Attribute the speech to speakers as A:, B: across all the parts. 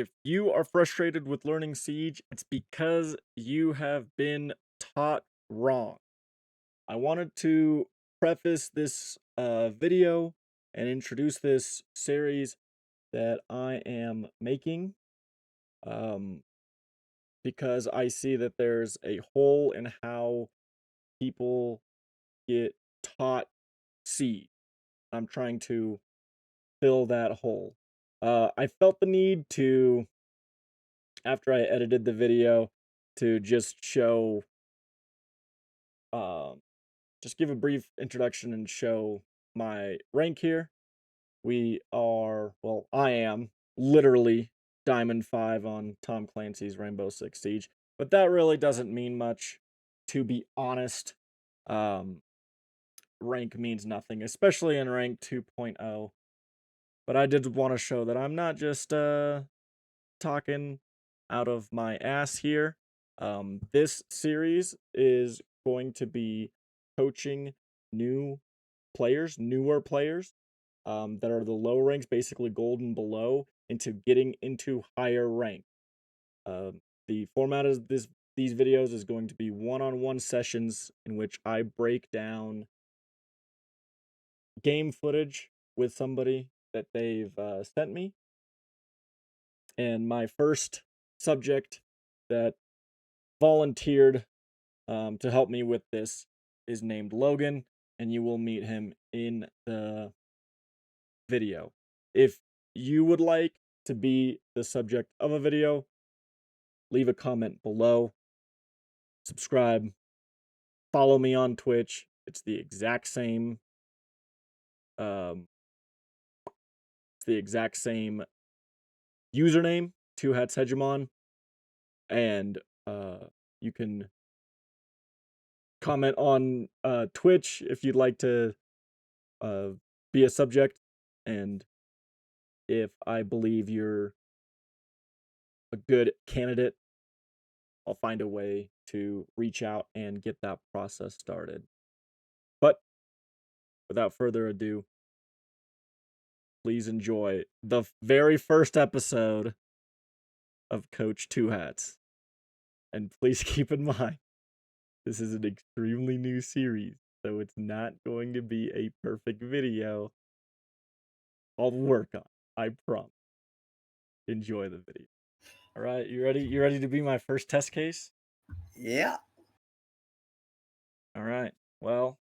A: If you are frustrated with learning Siege, it's because you have been taught wrong. I wanted to preface this video and introduce this series that I am making um, because I see that there's a hole in how people get taught Siege. I'm trying to fill that hole. I felt the need to, after I edited the video, to just show, um, just give a brief introduction and show my rank here. I am literally Diamond 5 on Tom Clancy's Rainbow Six Siege, but that really doesn't mean much, to be honest. Rank means nothing, especially in rank 2.0. But I did want to show that I'm not just talking out of my ass here. This series is going to be coaching newer players, that are the low ranks, basically gold and below, into getting into higher rank. The format of these videos is going to be one-on-one sessions in which I break down game footage with somebody that they've sent me. And my first subject that volunteered to help me with this is named Logan, and you will meet him in the video. If you would like to be the subject of a video, leave a comment below, subscribe, follow me on Twitch. It's the exact same um username, TwoHats Hegemon, and you can comment on Twitch if you'd like to be a subject, and if I believe you're a good candidate, I'll find a way to reach out and get that process started. But without further ado, please enjoy the very first episode of Coach TwoHats. And please keep in mind, this is an extremely new series, so it's not going to be a perfect video. I'll work on it, I promise. Enjoy the video. All right, you ready? You ready to be my first test case?
B: Yeah.
A: All right. Well,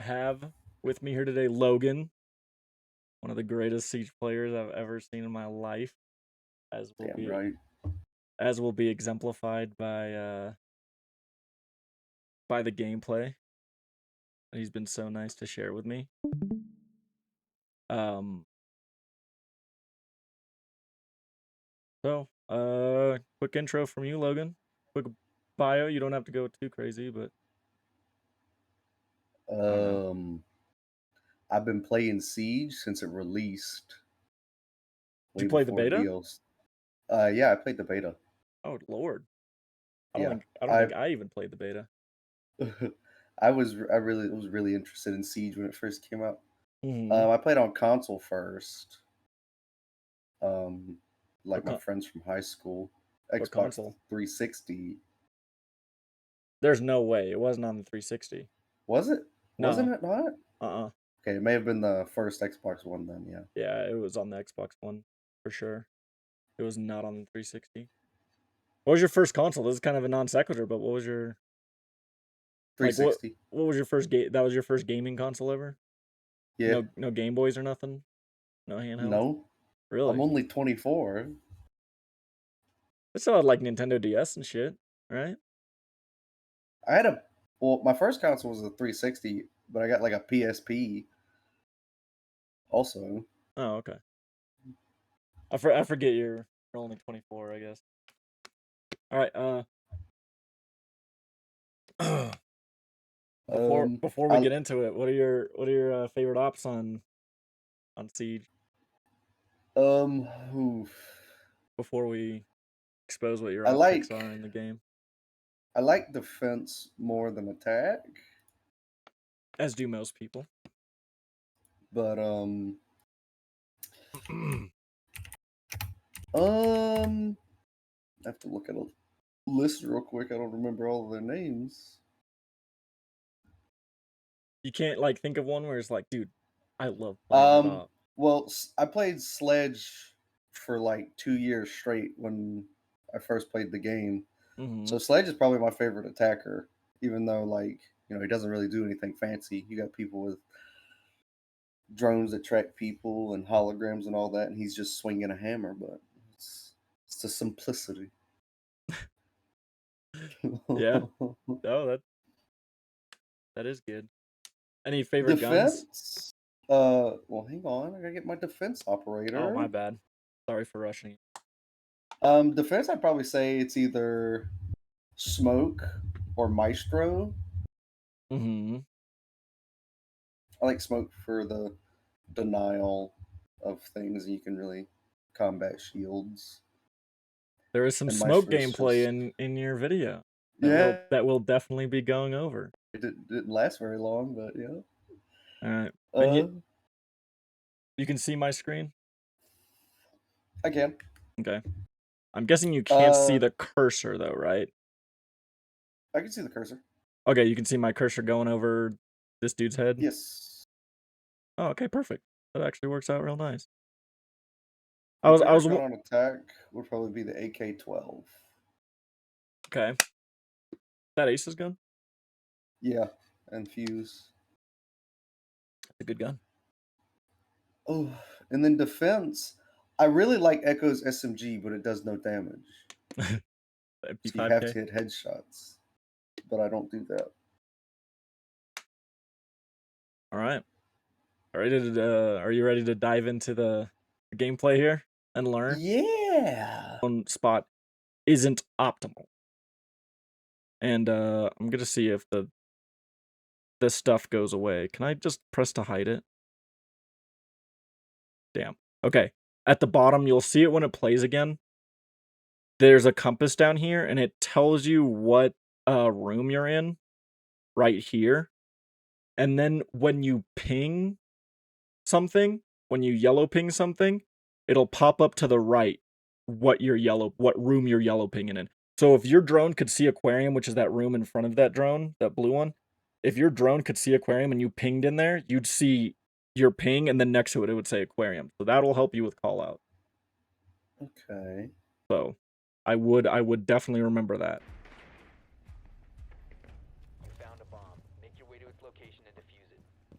A: I have with me here today Logan, one of the greatest Siege players I've ever seen in my life, as will
B: Damn
A: be
B: right.
A: exemplified by the gameplay that he's been so nice to share with me. Um Quick intro from you, Logan. Quick bio. You don't have to go too crazy, but I don't know.
B: I've been playing Siege since it released,
A: Did you
B: way
A: play the
B: before
A: beta?
B: DLC. Yeah, I played the beta.
A: Oh Lord.
B: Yeah,
A: I don't think I even played the beta.
B: I really was really interested in Siege when it first came out.
A: Mm-hmm.
B: I played on console first. Um, like
A: What
B: my friends from high school,
A: what
B: Xbox
A: console?
B: 360.
A: There's no way it wasn't on the 360.
B: Was it? Wasn't
A: No.
B: it not?
A: Uh-uh.
B: Okay, it may have been the first Xbox One then. Yeah.
A: Yeah, it was on the Xbox One for sure. It was not on the 360. What was your first console? This is kind of a non sequitur, but what was your like
B: 360.
A: what was your first game? That was your first gaming console ever?
B: Yeah.
A: No Game Boys or nothing? No handhelds?
B: No, I'm
A: Really?
B: only 24.
A: It still had like Nintendo DS and shit, right?
B: I had a my first console was a 360, but I got like a PSP also.
A: Oh, okay. I forget you're only 24, I guess. All right,
B: Um,
A: before we
B: I
A: get into it, what are your favorite ops on Siege
B: oof.
A: before we expose what your
B: I
A: op picks
B: like
A: are in the game?
B: I like defense more than attack,
A: As do most people.
B: but I have to look at a list real quick. I don't remember all of their names.
A: You can't like think of one where it's like, dude, I love playing with
B: Um,
A: op.
B: well, I played Sledge for like 2 years straight when I first played the game.
A: Mm-hmm.
B: So Sledge is probably my favorite attacker, even though like he doesn't really do anything fancy. You got people with drones that track people and holograms and all that, and he's just swinging a hammer. But it's the simplicity.
A: Yeah. Oh, that is good. Any favorite guns?
B: Defense. Well, hang on. I gotta get my defense
A: Oh, my
B: operator.
A: bad. Sorry for rushing.
B: Defense. I'd probably say it's either Smoke or Maestro.
A: Mm-hmm.
B: I like Smoke for the denial of things, and you can really combat shields.
A: There is some
B: And
A: smoke
B: Maestro's
A: gameplay
B: just
A: in your video
B: yeah.
A: that will definitely be going over.
B: It didn't last very long, but yeah.
A: All right. And
B: Uh,
A: you can see my screen?
B: I can.
A: Okay. I'm guessing you can't see
B: Uh,
A: the cursor though, right?
B: I can see the cursor.
A: Okay, you can see my cursor going over this dude's head.
B: Yes.
A: Oh, okay, perfect. That actually works out real nice. I
B: My
A: was I
B: favorite
A: was
B: gun on attack would probably be the AK-12.
A: okay. That Ace's gun?
B: Yeah, and Fuse.
A: That's a good gun.
B: Oh, and then defense. I really like Echo's SMG, but it does no damage. So you have
A: MP5K.
B: to hit headshots, but I don't do that.
A: All right. Are you ready to dive into the gameplay here and learn?
B: Yeah.
A: One spot isn't optimal. And I'm gonna see if the stuff goes away. Can I just press to hide it? Damn. Okay. At the bottom, you'll see it when it plays again. There's a compass down here, and it tells you what room you're in right here. And then when you ping something, when you yellow ping something, it'll pop up to the right what room you're yellow pinging in. So if your drone could see aquarium, which is that room in front of that drone, that blue one, if your drone could see aquarium and you pinged in there, you'd see your ping, and then next to it would say aquarium. So that'll help you with call out.
B: Okay.
A: So I would definitely remember that.
C: You found a bomb. Make your way to its location and defuse it.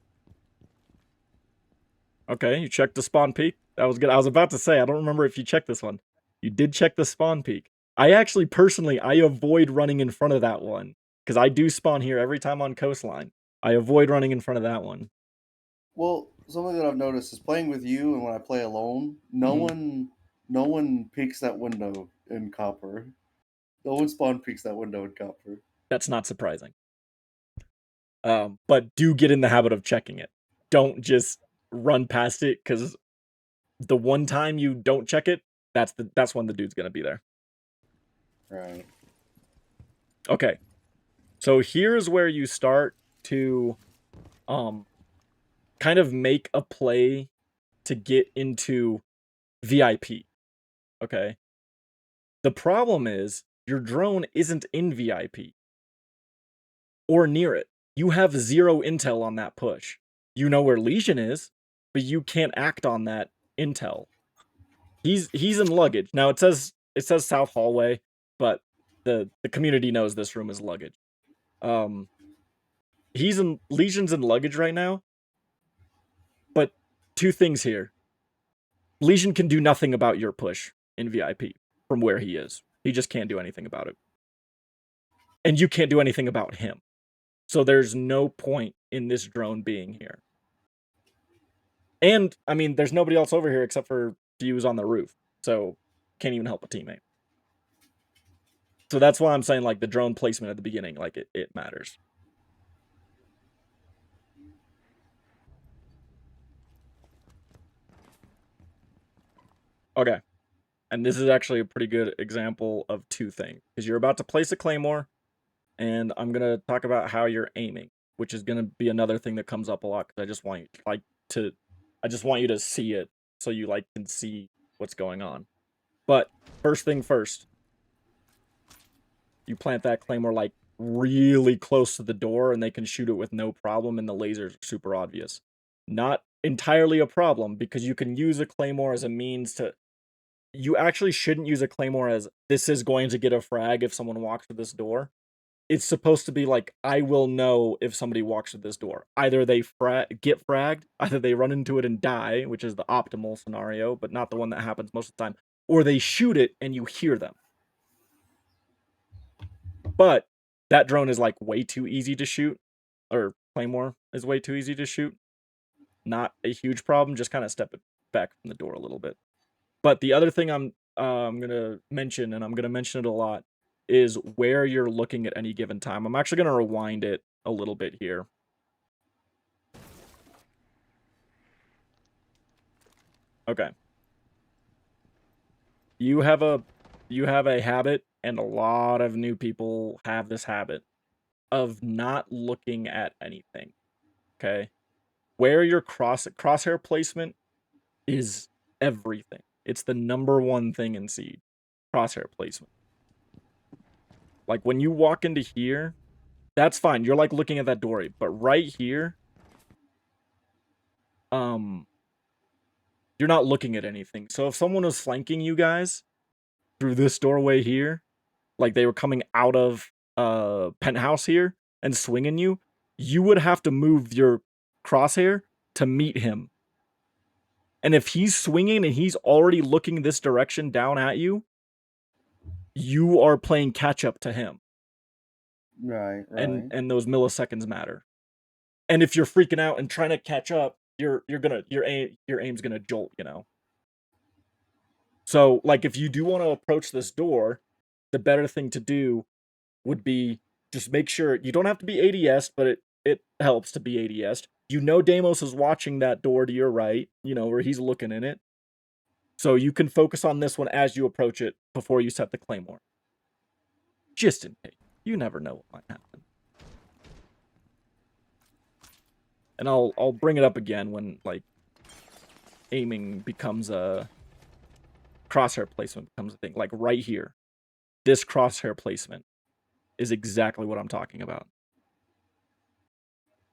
A: Okay, you checked the spawn peak. That was good. I was about to say, I don't remember if you checked this one. You did check the spawn peak. I actually personally I avoid running in front of that one because I do spawn here every time on coastline. I avoid running in front of that one.
B: Well, something that I've noticed is playing with you and when I play alone,
A: Mhm.
B: no one peeks that window in copper. No one spawn peeks that window in copper.
A: That's not surprising. But do get in the habit of checking it. Don't just run past it because the one time you don't check it, that's when the dude's gonna be there.
B: Right.
A: Okay, so here's where you start to um kind of make a play to get into VIP. Okay. The problem is your drone isn't in VIP or near it. You have zero intel on that push. You know where Legion is, but you can't act on that intel. He's in luggage. Now it says South Hallway, but the community knows this room is luggage. Um he's in Legion's in luggage right now, but two things here. Legion can do nothing about your push in VIP from where he is. He just can't do anything about it. And you can't do anything about him. So there's no point in this drone being here. And I mean, there's nobody else over here except for Fuse on the roof. So can't even help a teammate. So that's why I'm saying like the drone placement at the beginning, like it matters. Okay. And this is actually a pretty good example of two things. Because you're about to place a claymore, and I'm gonna talk about how you're aiming, which is gonna be another thing that comes up a lot. Because I just want you to see it, so you like can see what's going on. But first thing first, you plant that claymore like really close to the door and they can shoot it with no problem, and the lasers are super obvious. Not entirely a problem, because you can use a claymore as a means to... You actually shouldn't use a claymore as this is going to get a frag if someone walks through this door. It's supposed to be like, I will know if somebody walks through this door. Either they get fragged, either they run into it and die, which is the optimal scenario, but not the one that happens most of the time, or they shoot it and you hear them. But that drone is like way too easy to shoot, or claymore is way too easy to shoot. Not a huge problem, just kind of step it back from the door a little bit. But the other thing I'm gonna mention, and I'm gonna mention it a lot, is where you're looking at any given time. I'm actually gonna rewind it a little bit here. Okay. You have a habit, and a lot of new people have this habit of not looking at anything. Okay? Where your crosshair placement is everything. It's the number one thing in Seed. Crosshair placement. Like when you walk into here, that's fine. You're like looking at that doorway, but right here, you're not looking at anything. So if someone was flanking you guys through this doorway here, like they were coming out of penthouse here and swinging you, you would have to move your crosshair to meet him. And if he's swinging and he's already looking this direction down at you, you are playing catch up to him.
B: Right.
A: And those milliseconds matter. And if you're freaking out and trying to catch up, your aim's gonna jolt, you know. So like if you do want to approach this door, the better thing to do would be just make sure you don't have to be ADS, but it helps to be ADS. You know Deimos is watching that door to your right, you know, where he's looking in it. So you can focus on this one as you approach it before you set the claymore. Just in case. You never know what might happen. And I'll bring it up again when like aiming becomes a crosshair placement becomes a thing. Like right here. This crosshair placement is exactly what I'm talking about.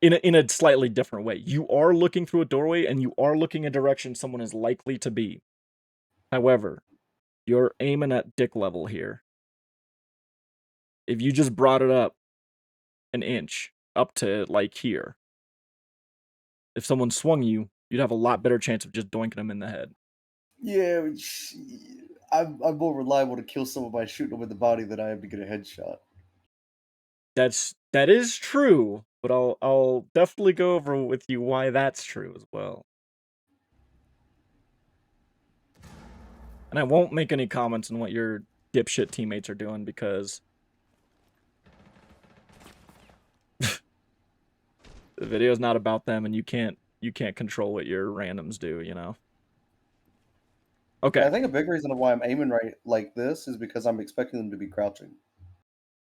A: In a slightly different way. You are looking through a doorway and you are looking a direction someone is likely to be. However, you're aiming at dick level here. If you just brought it up an inch, up to like here, if someone swung you, you'd have a lot better chance of just doinking them in the head.
B: Yeah, I'm more reliable to kill someone by shooting them in the body than I am to get a headshot.
A: That is true, but I'll definitely go over with you why that's true as well. And I won't make any comments on what your dipshit teammates are doing, because the video's not about them, and you can't control what your randoms do, you know. Okay.
B: I think a big reason of why I'm aiming right like this is because I'm expecting them to be crouching.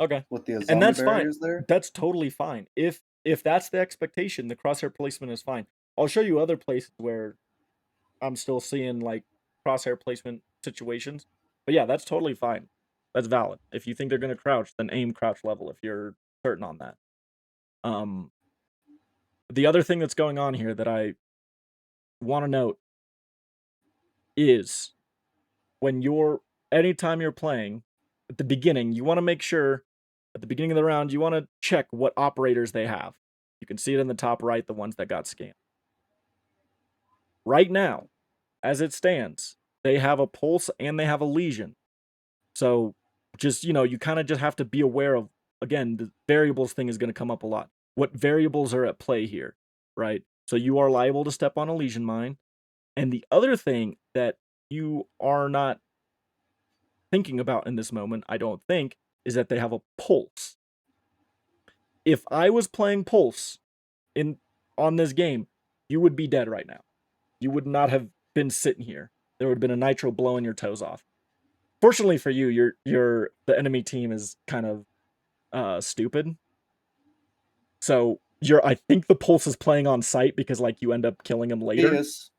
A: Okay.
B: With the
A: And that's
B: barriers
A: fine.
B: there.
A: That's totally fine. If that's the expectation, the crosshair placement is fine. I'll show you other places where I'm still seeing like crosshair placement situations. But yeah, that's totally fine. That's valid. If you think they're going to crouch, then aim crouch level if you're certain on that. The other thing that's going on here that I want to note is anytime you're playing, at the beginning, you want to make sure at the beginning of the round, you want to check what operators they have. You can see it in the top right, the ones that got scanned. Right now, as it stands, they have a pulse and they have a lesion. So just, you know, you kind of just have to be aware of, again, the variables thing is going to come up a lot. What variables are at play here, right? So you are liable to step on a lesion mine. And the other thing that you are not thinking about in this moment, I don't think, is that they have a pulse. If I was playing pulse on this game, you would be dead right now. You would not have been sitting here. There would have been a nitro blowing your toes off. Fortunately for you, the enemy team is kind of stupid. So I think the pulse is playing on site because like you end up killing him later.
B: Yes.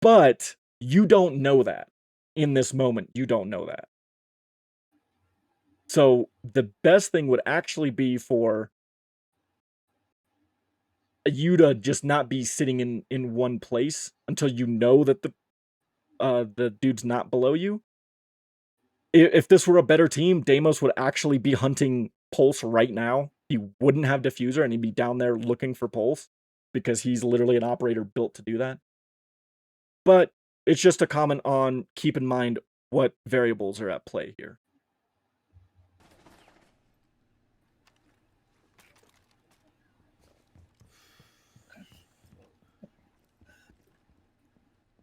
A: But you don't know that. in this moment, you don't know that. So the best thing would actually be for you to just not be sitting in one place until you know that the dude's not below you. If this were a better team, Deimos would actually be hunting Pulse right now. He wouldn't have Diffuser, and he'd be down there looking for Pulse because he's literally an operator built to do that. But it's just a comment on keep in mind what variables are at play here.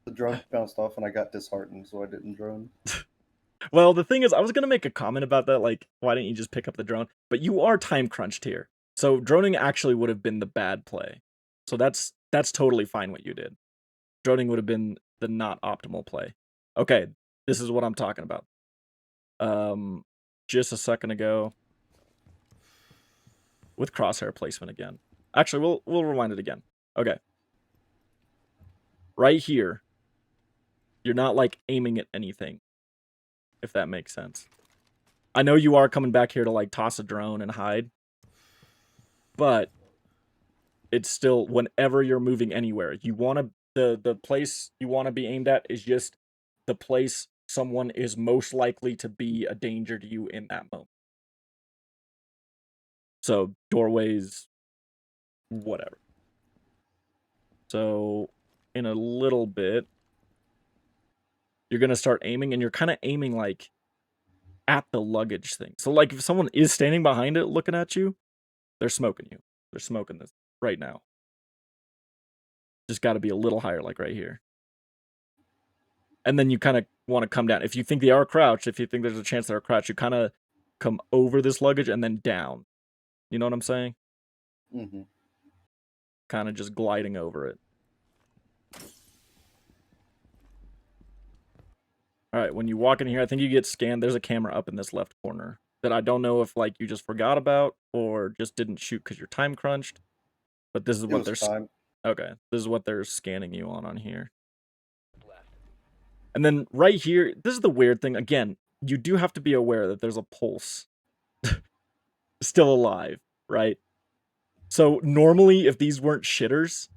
B: The drone bounced off and I got disheartened, so I didn't drone.
A: Well, the thing is, I was going to make a comment about that, like, why didn't you just pick up the drone? But you are time crunched here. So droning actually would have been the bad play. So that's totally fine what you did. Droning would have been the not optimal play. Okay, this is what I'm talking about. Just a second ago, with crosshair placement again. Actually, we'll rewind it again. Okay. Right here, you're not like aiming at anything, if that makes sense. I know you are coming back here to like toss a drone and hide, but it's still whenever you're moving anywhere, you want to the place you want to be aimed at is just the place someone is most likely to be a danger to you in that moment. So doorways, whatever. So in a little bit, you're gonna start aiming, and you're kind of aiming like at the luggage thing. So like if someone is standing behind it looking at you, they're smoking you. They're smoking this right now. Just got to be a little higher, like right here. And then you kind of want to come down. If you think they are crouched, if you think there's a chance they're crouched, you kind of come over this luggage and then down. You know what I'm saying?
B: Mm-hmm.
A: Kind of just gliding over it. All right, when you walk in here, I think you get scanned. There's a camera up in this left corner that I don't know if like you just forgot about or just didn't shoot because you're time crunched. But this is what they're
B: time.
A: Okay. This is what they're scanning you on here. And then right here, this is the weird thing. Again, you do have to be aware that there's a pulse still alive, right? So normally, if these weren't shitters,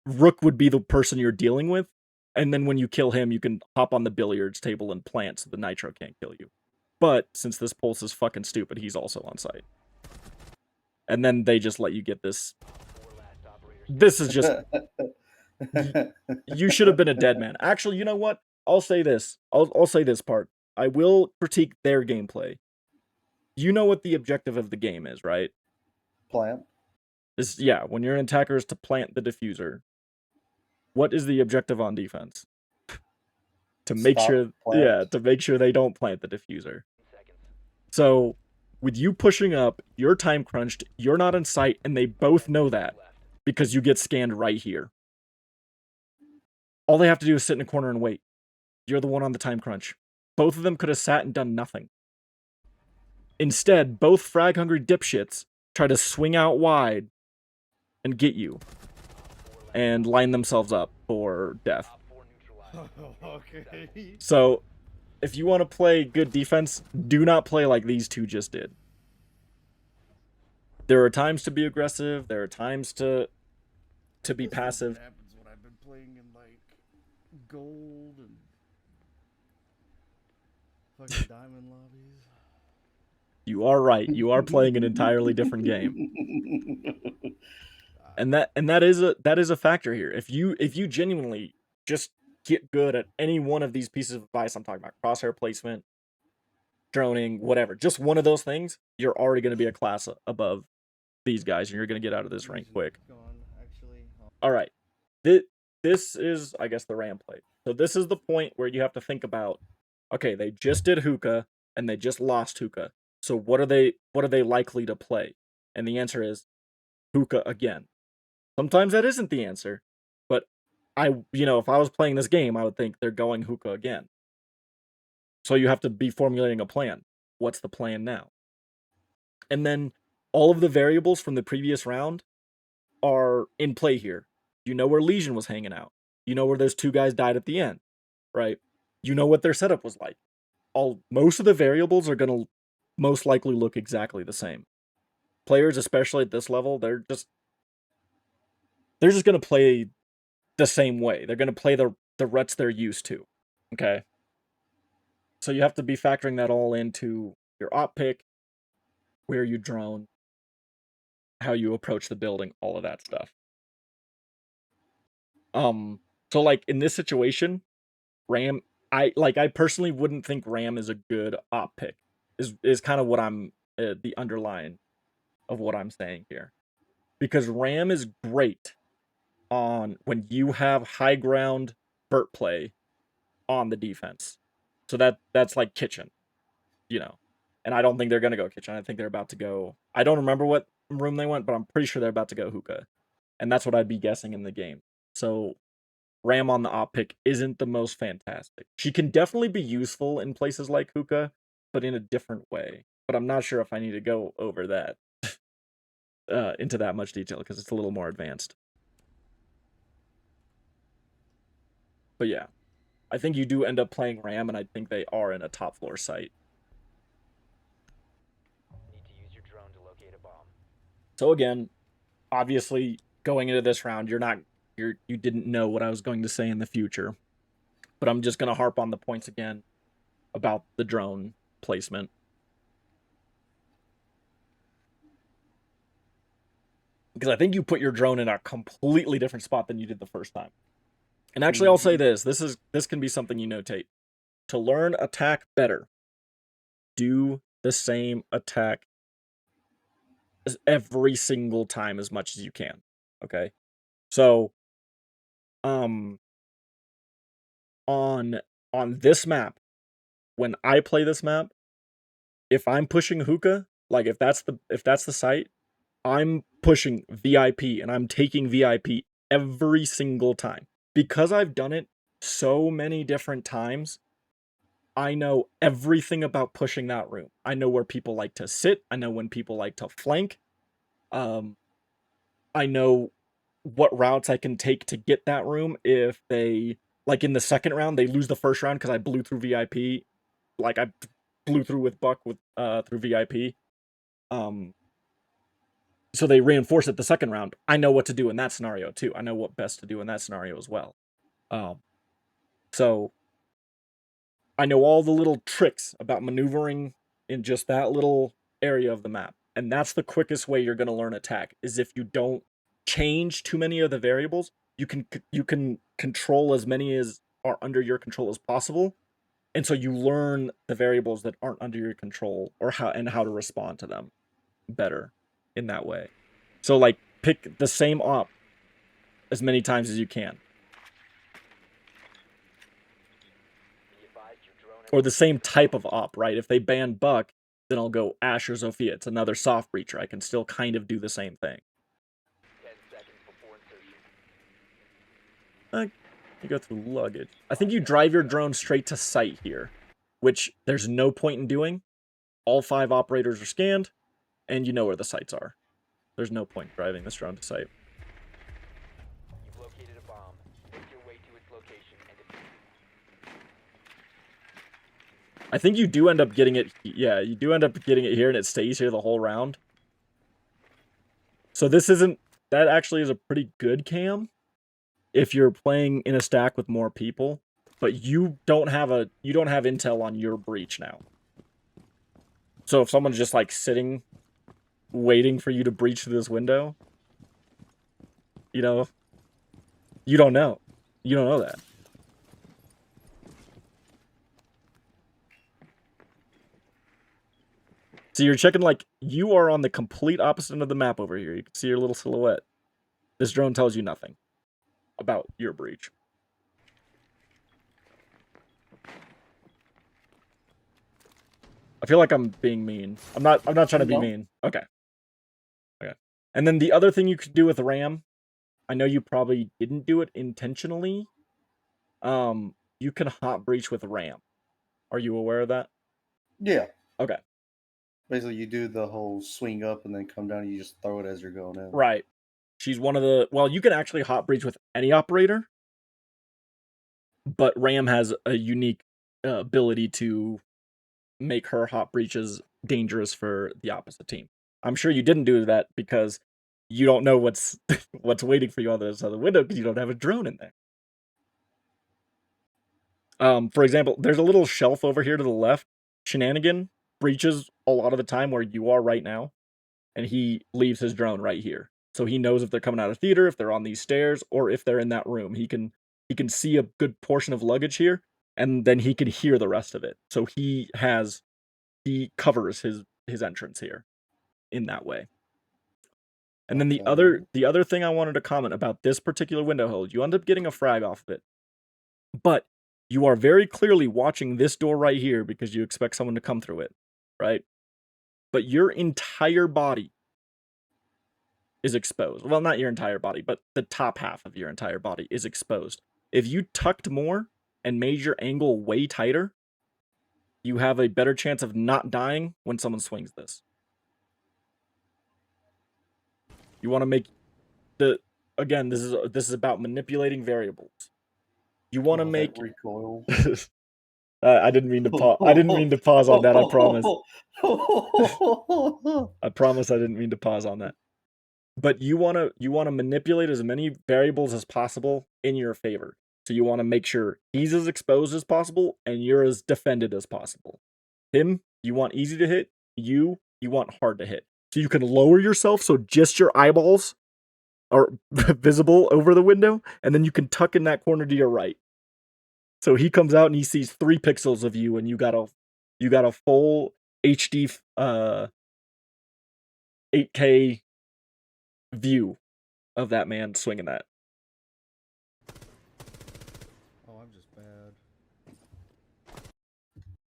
A: Rook would be the person you're dealing with. And then when you kill him, you can hop on the billiards table and plant so the Nitro can't kill you. But since this pulse is fucking stupid, he's also on site. And then they just let you get this. This is just... you should have been a dead man. Actually, you know what? I'll say this. I'll say this part. I will critique their gameplay. You know what the objective of the game is, right?
B: Plant.
A: Yeah, when you're an attacker is to plant the diffuser. What is the objective on defense? To make sure they don't plant the diffuser. So, with you pushing up, you're time crunched, you're not in sight, and they both know that because you get scanned right here. All they have to do is sit in a corner and wait. You're the one on the time crunch. Both of them could have sat and done nothing. Instead, both frag-hungry dipshits try to swing out wide and get you. And line themselves up for death.
D: Okay.
A: So, if you want to play good defense, do not play like these two just did. There are times to be aggressive. There are times to be passive.
D: What happens when I've been playing in like gold and fucking diamond lobbies.
A: You are right. You are playing an entirely different game. And that is a factor here. If you genuinely just get good at any one of these pieces of advice I'm talking about, crosshair placement, droning, whatever, just one of those things, you're already going to be a class above these guys, and you're going to get out of this rank quick. All right. This is, I guess, the RAM play. So this is the point where you have to think about, okay, they just did hookah, and they just lost hookah. So what are they likely to play? And the answer is hookah again. Sometimes that isn't the answer, but if I was playing this game, I would think they're going hookah again. So you have to be formulating a plan. What's the plan now? And then all of the variables from the previous round are in play here. You know where Legion was hanging out. You know where those two guys died at the end, right? you know what their setup was like. Most of the variables are going to most likely look exactly the same. Players, especially at this level, they're just going to play the same way. They're going to play the ruts they're used to. Okay? So you have to be factoring that all into your op pick, where you drone, how you approach the building, all of that stuff. So like in this situation, Ram, I personally wouldn't think Ram is a good op pick. Is kind of what I'm the underline of what I'm saying here. Because Ram is great on when you have high ground Burt play on the defense. So that's like kitchen, you know. And I don't think they're gonna go kitchen. I think they're about to go. I don't remember what room they went, but I'm pretty sure they're about to go hookah. And that's what I'd be guessing in the game. So Ram on the op pick isn't the most fantastic. She can definitely be useful in places like hookah, but in a different way. But I'm not sure if I need to go over that into that much detail because it's a little more advanced. But yeah, I think you do end up playing Ram, and I think they are in a top floor site.
C: Need to use your drone to locate a bomb.
A: So again, obviously going into this round, you didn't know what I was going to say in the future, but I'm just gonna harp on the points again about the drone placement. Because I think you put your drone in a completely different spot than you did the first time. And actually, I'll say this. This can be something you notate. To learn attack better, do the same attack every single time as much as you can. Okay? So, on this map, when I play this map, if I'm pushing hookah, like if that's the site, I'm pushing VIP and I'm taking VIP every single time. Because I've done it so many different times, I know everything about pushing that room. I know where people like to sit. I know when people like to flank. I know what routes I can take to get that room if they, like in the second round, they lose the first round because I blew through VIP. Like I blew through with Buck through VIP. So they reinforce it the second round. I know what to do in that scenario too. I know what best to do in that scenario as well. So I know all the little tricks about maneuvering in just that little area of the map. And that's the quickest way you're going to learn attack, is if you don't change too many of the variables. You can control as many as are under your control as possible. And so you learn the variables that aren't under your control, or how to respond to them better in that way. So like pick the same op as many times as you can.
C: Be advised your drone has
A: Or the same type of op, right? If they ban Buck, then I'll go Ash or Zofia. It's another soft breacher. I can still kind of do the same thing.
C: 10 seconds before insertion.
A: You go through luggage. I think you drive your drone straight to site here, which there's no point in doing. All 5 operators are scanned, and you know where the sites are. There's no point driving this drone to site.
C: You've located a bomb. Make your way to its location and defuse it.
A: I think you do end up getting it. Yeah, you do end up getting it here, and it stays here the whole round. So this isn't. That actually is a pretty good cam if you're playing in a stack with more people, but you don't have intel on your breach now. So if someone's just like sitting, waiting for you to breach through this window, you know, you don't know. You don't know that. So you're checking, like, you are on the complete opposite end of the map over here. You can see your little silhouette. This drone tells you nothing about your breach. I feel like I'm being mean. I'm not trying to be mean. Okay. And then the other thing you could do with RAM, I know you probably didn't do it intentionally. You can hot breach with RAM. Are you aware of that?
B: Yeah.
A: Okay.
B: Basically, you do the whole swing up and then come down, and you just throw it as you're going in.
A: Right. She's one of the... Well, you can actually hot breach with any operator, but RAM has a unique ability to make her hot breaches dangerous for the opposite team. I'm sure you didn't do that because you don't know what's what's waiting for you on the other side of the window because you don't have a drone in there. For example, there's a little shelf over here to the left. Shenanigan breaches a lot of the time where you are right now, and he leaves his drone right here. So he knows if they're coming out of theater, if they're on these stairs, or if they're in that room. He can see a good portion of luggage here, and then he can hear the rest of it. So he covers his entrance here in that way. And then the other thing I wanted to comment about this particular window hold, you end up getting a frag off of it. But you are very clearly watching this door right here because you expect someone to come through it, right? But your entire body is exposed. Well, not your entire body, but the top half of your entire body is exposed. If you tucked more and made your angle way tighter, you have a better chance of not dying when someone swings this. You want to make again, this is about manipulating variables. You want to make
B: recoil.
A: I didn't mean to pause. I didn't mean to pause on that. I promise. I promise I didn't mean to pause on that. But you want to manipulate as many variables as possible in your favor. So you want to make sure he's as exposed as possible and you're as defended as possible. Him, you want easy to hit. You want hard to hit. So you can lower yourself so just your eyeballs are visible over the window, and then you can tuck in that corner to your right. So he comes out and he sees 3 pixels of you, and you got a full HD 8K view of that man swinging that.
D: Oh, I'm just bad.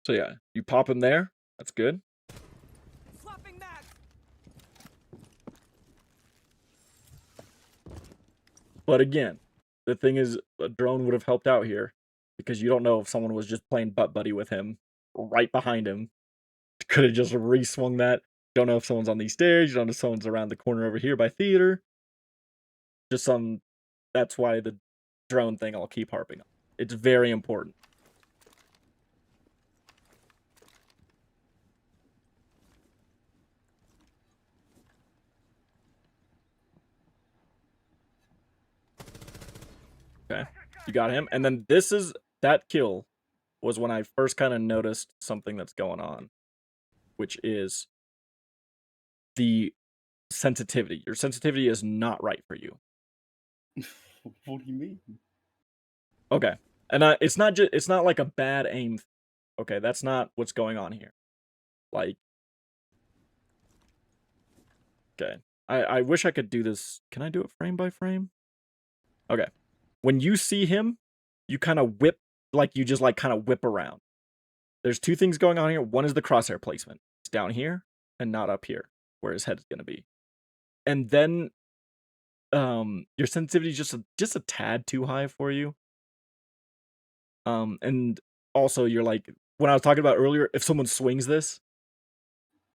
A: So yeah, you pop him there. That's good.
C: Swapping mag.
A: But again, the thing is, a drone would have helped out here because you don't know if someone was just playing butt buddy with him right behind him. Could have just re-swung that. Don't know if someone's on these stairs. You don't know if someone's around the corner over here by theater. Just that's why the drone thing I'll keep harping on. It's very important. Okay, you got him. And then that kill was when I first kind of noticed something that's going on, which is the sensitivity. Your sensitivity is not right for you.
B: What do you mean?
A: Okay, and it's not like a bad aim. Okay, that's not what's going on here. Like, okay, I wish I could do this. Can I do it frame by frame? Okay, when you see him, you kind of whip, like you just like kind of whip around. There's 2 things going on here. One is the crosshair placement. It's down here and not up here where his head is going to be. And then your sensitivity is just a tad too high for you. And also you're like, when I was talking about earlier, if someone swings this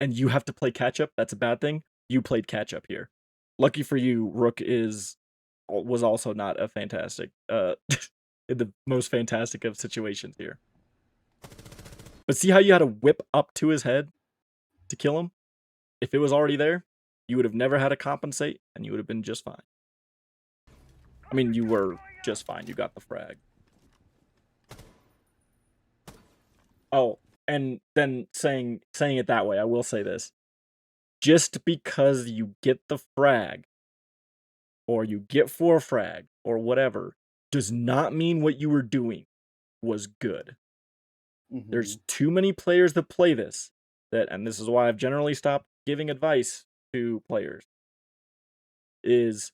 A: and you have to play catch up, that's a bad thing. You played catch up here. Lucky for you, Rook was also not a fantastic in the most fantastic of situations here. But see how you had to whip up to his head to kill him? If it was already there, you would have never had to compensate, and you would have been just fine. I mean, you were just fine. You got the frag. Oh, and then saying it that way, I will say this. Just because you get the frag, or you get 4 frag, or whatever, does not mean what you were doing was good.
B: Mm-hmm.
A: There's too many players that play this, and this is why I've generally stopped giving advice to players, is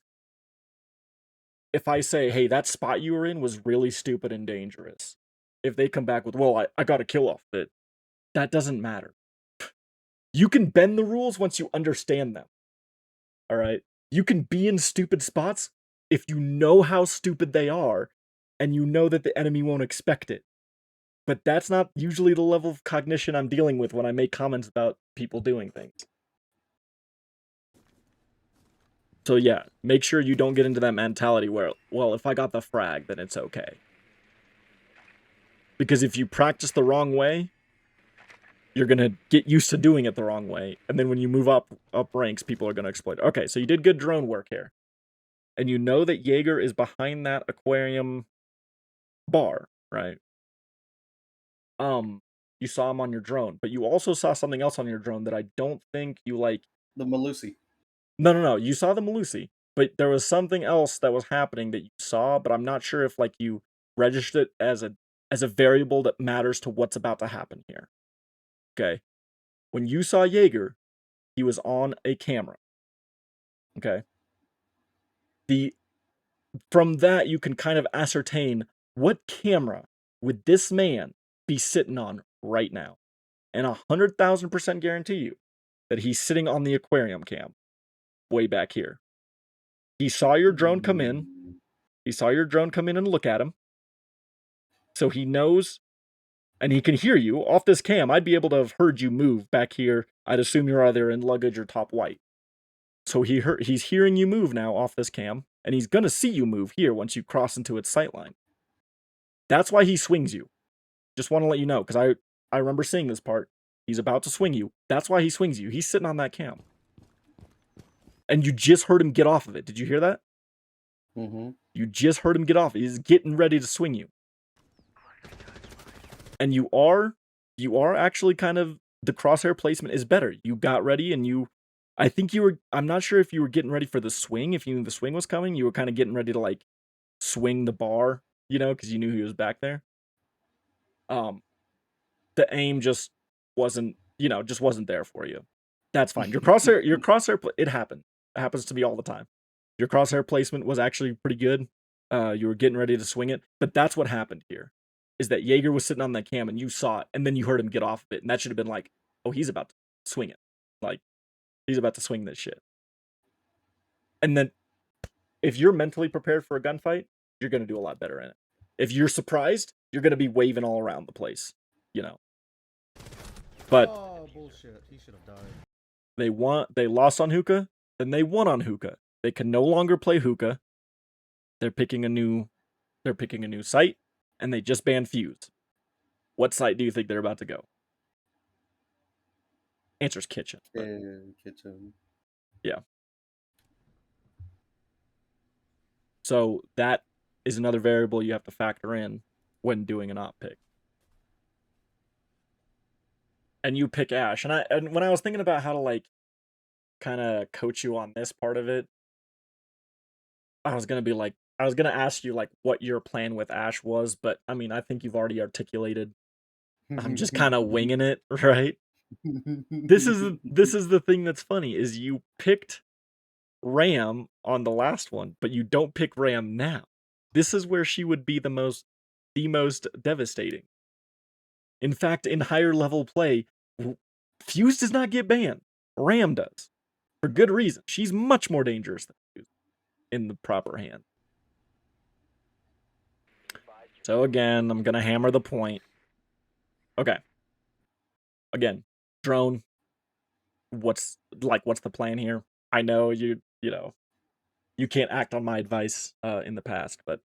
A: if I say, hey, that spot you were in was really stupid and dangerous, if they come back with, well, I got a kill off it, that doesn't matter. You can bend the rules once you understand them. All right? You can be in stupid spots if you know how stupid they are and you know that the enemy won't expect it. But that's not usually the level of cognition I'm dealing with when I make comments about people doing things. So yeah, make sure you don't get into that mentality where, well, if I got the frag, then it's okay. Because if you practice the wrong way, you're gonna get used to doing it the wrong way, and then when you move up ranks, people are gonna exploit. Okay, so you did good drone work here, and you know that Jaeger is behind that aquarium bar, right? You saw him on your drone, but you also saw something else on your drone that I don't think you like.
B: The Malusi.
A: No. You saw the Malusi, but there was something else that was happening that you saw, but I'm not sure if like you registered it as a variable that matters to what's about to happen here. Okay. When you saw Jaeger, he was on a camera. Okay. From that you can kind of ascertain what camera would this man be sitting on right now. And 100,000% guarantee you that he's sitting on the aquarium cam way back here. He saw your drone come in. He saw your drone come in and look at him. So he knows, and he can hear you off this cam. I'd be able to have heard you move back here. I'd assume you're either in luggage or top white. So he's hearing you move now off this cam, and he's gonna see you move here once you cross into its sightline. That's why he swings you. Just want to let you know, because I remember seeing this part. He's about to swing you. That's why he swings you. He's sitting on that cam. And you just heard him get off of it. Did you hear that?
B: Mm-hmm.
A: You just heard him get off. He's getting ready to swing you. And you are actually kind of, the crosshair placement is better. You got ready and I'm not sure if you were getting ready for the swing. If you knew the swing was coming, you were kind of getting ready to like swing the bar, because you knew he was back there. The aim just wasn't there for you. That's fine. Your crosshair, it happened. It happens to me all the time. Your crosshair placement was actually pretty good. You were getting ready to swing it, but that's what happened here. Is that Jaeger was sitting on that cam and you saw it, and then you heard him get off of it, and that should have been like, oh, he's about to swing it. Like, he's about to swing this shit. And then, if you're mentally prepared for a gunfight, you're gonna do a lot better in it. If you're surprised, you're gonna be waving all around the place, But
D: Oh, bullshit. He should have died.
A: they lost on hookah, then they won on hookah. They can no longer play hookah. They're picking a new site, and they just banned Fuse. What site do you think they're about to go? Answer's kitchen.
B: Kitchen.
A: Yeah. So that is another variable you have to factor in when doing an op pick. And you pick Ash. And when I was thinking about how to like kind of coach you on this part of it, I was gonna ask you like what your plan with Ash was, but I mean I think you've already articulated. I'm just kind of winging it, right? This is the thing that's funny is you picked Ram on the last one, but you don't pick Ram now. This is where she would be the most devastating. In fact, in higher level play, Fuse does not get banned. Ram does. For good reason. She's much more dangerous than Fuse in the proper hand. So again, I'm gonna hammer the point. Okay. Again, drone. What's the plan here? I know you can't act on my advice in the past, but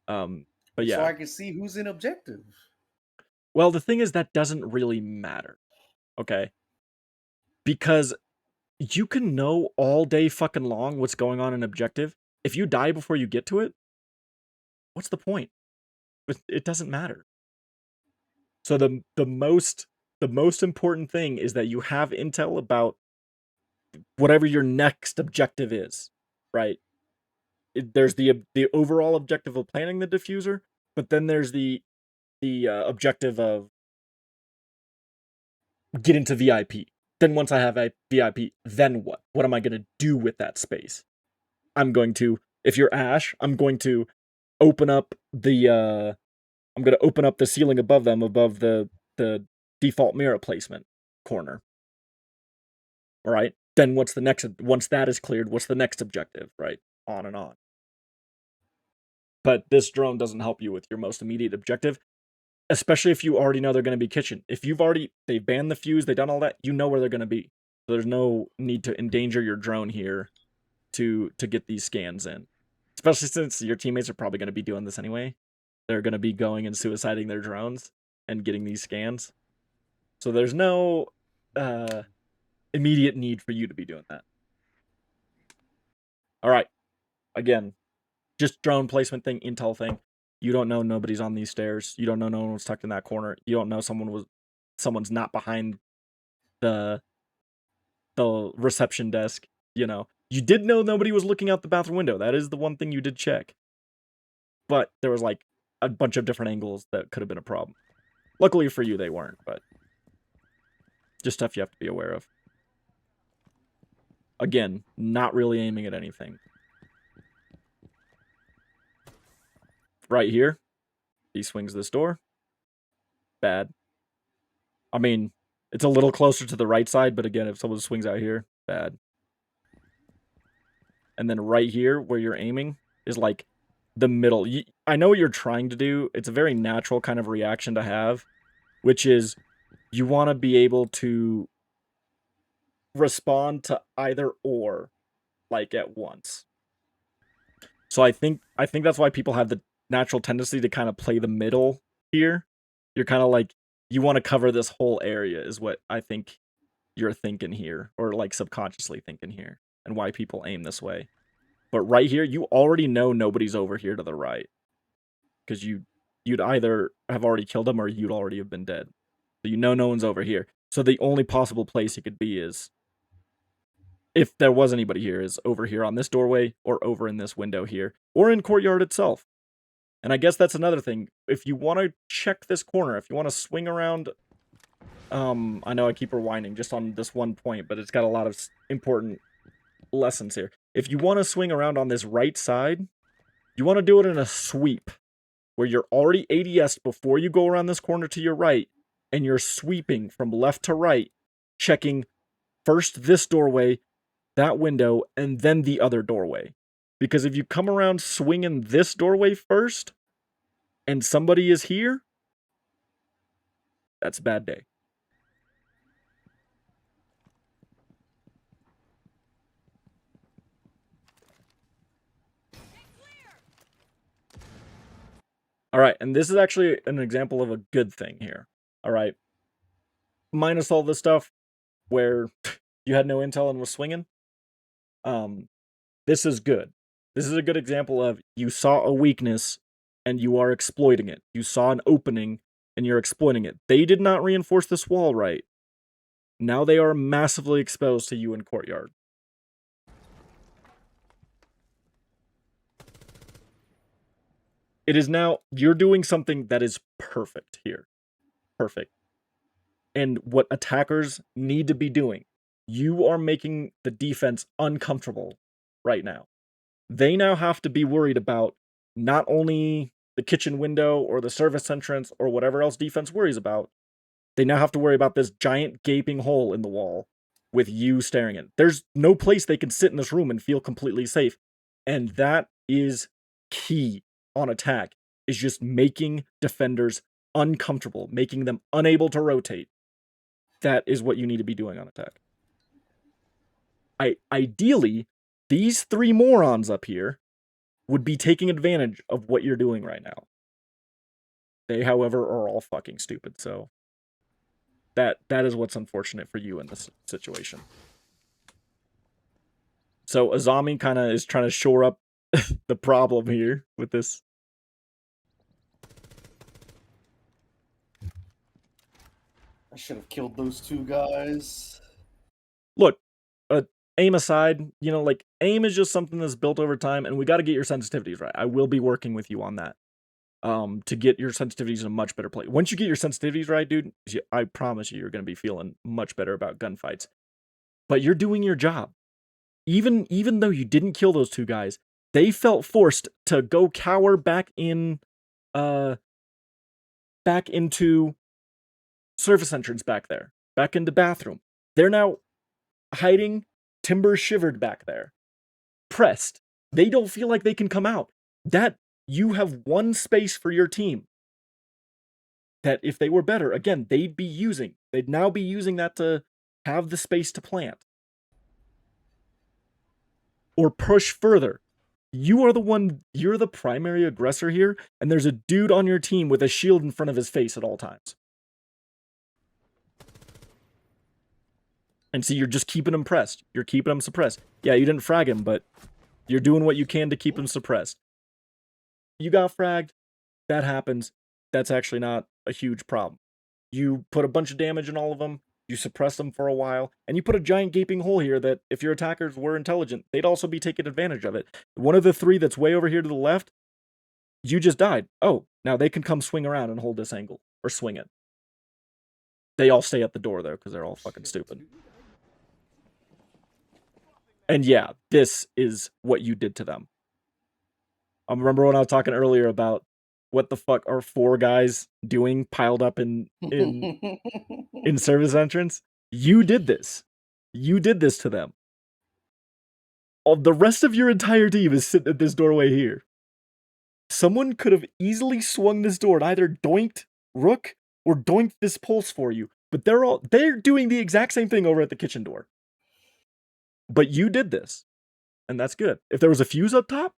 A: yeah.
B: So I can see who's in objective.
A: Well, the thing is that doesn't really matter. Okay? Because you can know all day fucking long what's going on in objective. If you die before you get to it, what's the point? It doesn't matter. So the most important thing is that you have intel about whatever your next objective is, right? There's the overall objective of planning the diffuser, but then there's the objective of get into VIP. Then once I have a VIP, then what? What am I going to do with that space? If you're Ash, I'm going to open up the ceiling above them, above the default mirror placement corner. All right. Then once that is cleared, what's the next objective? Right. On and on. But this drone doesn't help you with your most immediate objective, especially if you already know they're going to be kitchen. If they've banned the Fuse, they've done all that, you know where they're going to be. So there's no need to endanger your drone here to get these scans in. Especially since your teammates are probably going to be doing this anyway. they're going to be going and suiciding their drones and getting these scans. So there's no immediate need for you to be doing that. All right. Again, just drone placement thing, intel thing. You don't know nobody's on these stairs. You don't know no one was tucked in that corner. You don't know someone's not behind the reception desk. You did know nobody was looking out the bathroom window. That is the one thing you did check. But there was like a bunch of different angles that could have been a problem. Luckily for you, they weren't, but just stuff you have to be aware of. Again, not really aiming at anything. Right here, he swings this door. Bad. I mean, it's a little closer to the right side, but again, if someone swings out here, bad. And then right here, where you're aiming, is like the middle. I know what you're trying to do. It's a very natural kind of reaction to have, which is you want to be able to respond to either or, like, at once. So I think that's why people have the natural tendency to kind of play the middle here. You're kind of like, you want to cover this whole area is what I think you're thinking here, or like subconsciously thinking here, and why people aim this way. But right here, you already know nobody's over here to the right, because you'd either have already killed them or you'd already have been dead. So you know no one's over here. So the only possible place you could be is, if there was anybody here, is over here on this doorway, or over in this window here, or in courtyard itself. And I guess that's another thing. If you want to check this corner, if you want to swing around, I know I keep rewinding just on this one point, but it's got a lot of important lessons here. If you want to swing around on this right side, you want to do it in a sweep, where you're already ADS'd before you go around this corner to your right, and you're sweeping from left to right, checking first this doorway, that window, and then the other doorway. Because if you come around swinging this doorway first, and somebody is here, that's a bad day. All right, and this is actually an example of a good thing here. All right. Minus all this stuff where you had no intel and was swinging. This is good. This is a good example of you saw a weakness and you are exploiting it. You saw an opening and you're exploiting it. They did not reinforce this wall right. Now they are massively exposed to you in courtyard. It is now, you're doing something that is perfect here. Perfect. And what attackers need to be doing. You are making the defense uncomfortable right now. They now have to be worried about not only the kitchen window or the service entrance or whatever else defense worries about. They now have to worry about this giant gaping hole in the wall with you staring at it. There's no place they can sit in this room and feel completely safe. And that is key on attack, is just making defenders uncomfortable, making them unable to rotate. That is what you need to be doing on attack. Ideally, these three morons up here would be taking advantage of what you're doing right now. They, however, are all fucking stupid, so that is what's unfortunate for you in this situation. So Azami kind of is trying to shore up the problem here with this.
B: I should have killed those two guys.
A: Look, aim aside, like, aim is just something that's built over time, and we got to get your sensitivities right. I will be working with you on that. To get your sensitivities in a much better place. Once you get your sensitivities right, dude, I promise you're going to be feeling much better about gunfights. But you're doing your job. Even though you didn't kill those two guys, they felt forced to go cower back into surface entrance back there, back into bathroom. They're now hiding, timber shivered back there, pressed. They don't feel like they can come out. That you have one space for your team that, if they were better, again, they'd now be using that to have the space to plant or push further. You are the one, you're the primary aggressor here, and there's a dude on your team with a shield in front of his face at all times. And so you're just keeping him pressed. You're keeping him suppressed. Yeah, you didn't frag him, but you're doing what you can to keep him suppressed. You got fragged. That happens. That's actually not a huge problem. You put a bunch of damage in all of them. You suppress them for a while, and you put a giant gaping hole here that if your attackers were intelligent, they'd also be taking advantage of it. One of the three that's way over here to the left, you just died. Oh, now they can come swing around and hold this angle, or swing it. They all stay at the door, though, because they're all fucking stupid. And yeah, this is what you did to them. Remember when I was talking earlier about what the fuck are 4 guys doing piled up in service entrance? You did this. You did this to them. All the rest of your entire team is sitting at this doorway here. Someone could have easily swung this door and either doinked Rook or doinked this pulse for you, but they're doing the exact same thing over at the kitchen door. But you did this, and that's good. If there was a fuse up top,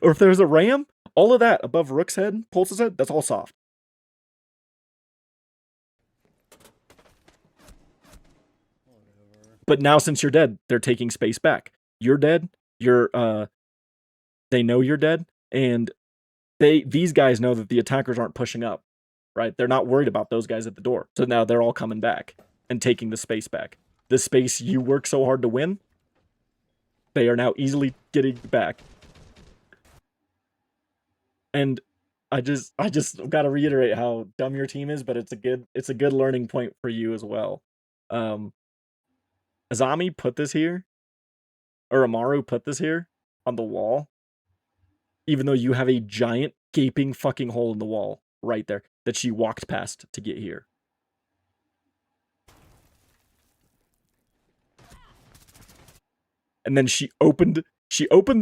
A: or if there was a ram, all of that above Rook's head, Pulse's head, that's all soft. But now since you're dead, they're taking space back. You're dead. They know you're dead, and these guys know that the attackers aren't pushing up, right? They're not worried about those guys at the door. So now they're all coming back and taking the space back. The space you work so hard to win, they are now easily getting back. And I just got to reiterate how dumb your team is, but it's a good learning point for you as well. Azami put this here, or Amaru put this here on the wall, even though you have a giant gaping fucking hole in the wall right there that she walked past to get here. And then she opened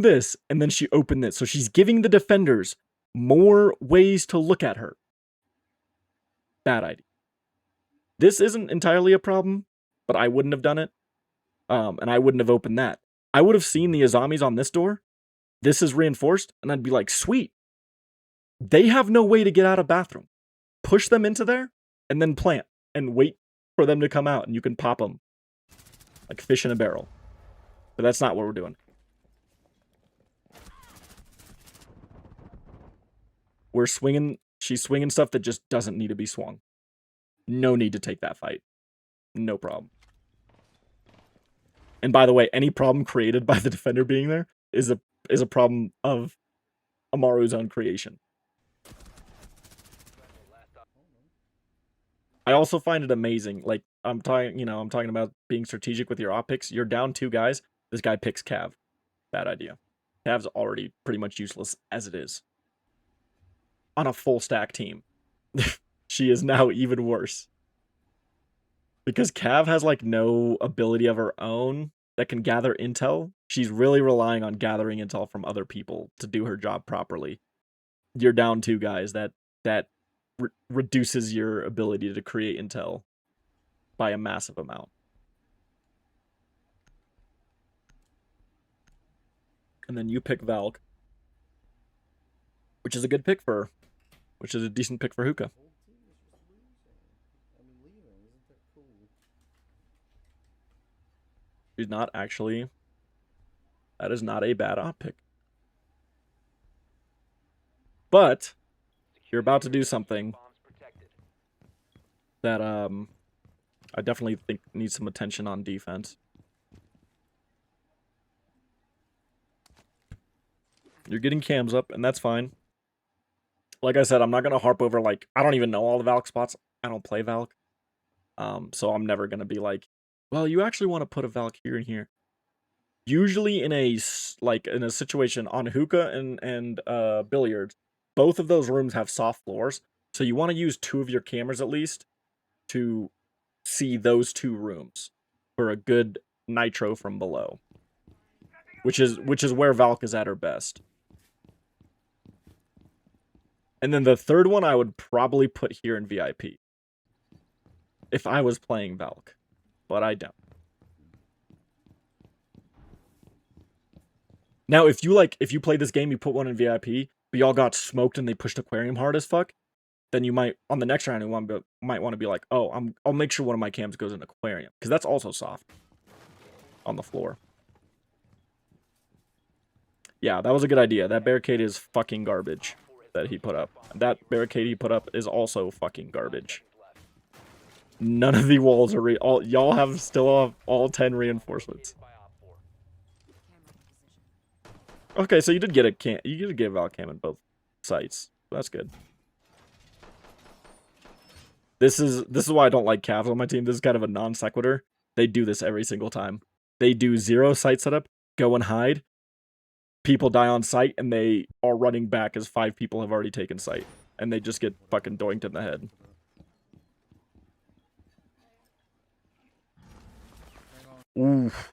A: this, and then she opened this. So she's giving the defenders more ways to look at her. Bad idea. This isn't entirely a problem, but I wouldn't have done it. And I wouldn't have opened that. I would have seen the Azamis on this door. This is reinforced, and I'd be like, sweet. They have no way to get out of bathroom. Push them into there, and then plant, and wait for them to come out, and you can pop them. Like fish in a barrel. But that's not what we're doing. We're swinging, she's swinging stuff that just doesn't need to be swung. No need to take that fight. No problem. And by the way, any problem created by the defender being there is a problem of Amaru's own creation. I also find it amazing. Like I'm talking about being strategic with your op picks. You're down 2 guys. This guy picks Cav. Bad idea. Cav's already pretty much useless as it is. On a full stack team. She is now even worse. Because Cav has like no ability of her own that can gather intel. She's really relying on gathering intel from other people to do her job properly. You're down 2 guys. That reduces your ability to create intel by a massive amount. And then you pick Valk, which is a good pick for her, which is a decent pick for Hookah. She's not actually. That is not a bad op pick. But you're about to do something that I definitely think needs some attention on defense. You're getting cams up, and that's fine. Like I said, I'm not going to harp over, like, I don't even know all the Valk spots. I don't play Valk. So I'm never going to be like, well, you actually want to put a Valk here and here. Usually in a situation on Hookah and Billiards, both of those rooms have soft floors. So you want to use 2 of your cameras at least to see those 2 rooms for a good nitro from below. Which is where Valk is at her best. And then the third one I would probably put here in VIP. If I was playing Valk. But I don't. Now, if you played this game, you put one in VIP, but y'all got smoked and they pushed aquarium hard as fuck, then you might on the next round you might want to be like, oh, I'll make sure one of my cams goes in aquarium because that's also soft on the floor. Yeah, that was a good idea. That barricade is fucking garbage that he put up. That barricade he put up is also fucking garbage. None of the walls are y'all have still have all 10 reinforcements. Okay, so you did get a Val cam in both sites. That's good. This is why I don't like Cavs on my team. This is kind of a non sequitur. They do this every single time. They do 0 site setup, go and hide. People die on site, and they are running back as 5 people have already taken site. And they just get fucking doinked in the head. Oof.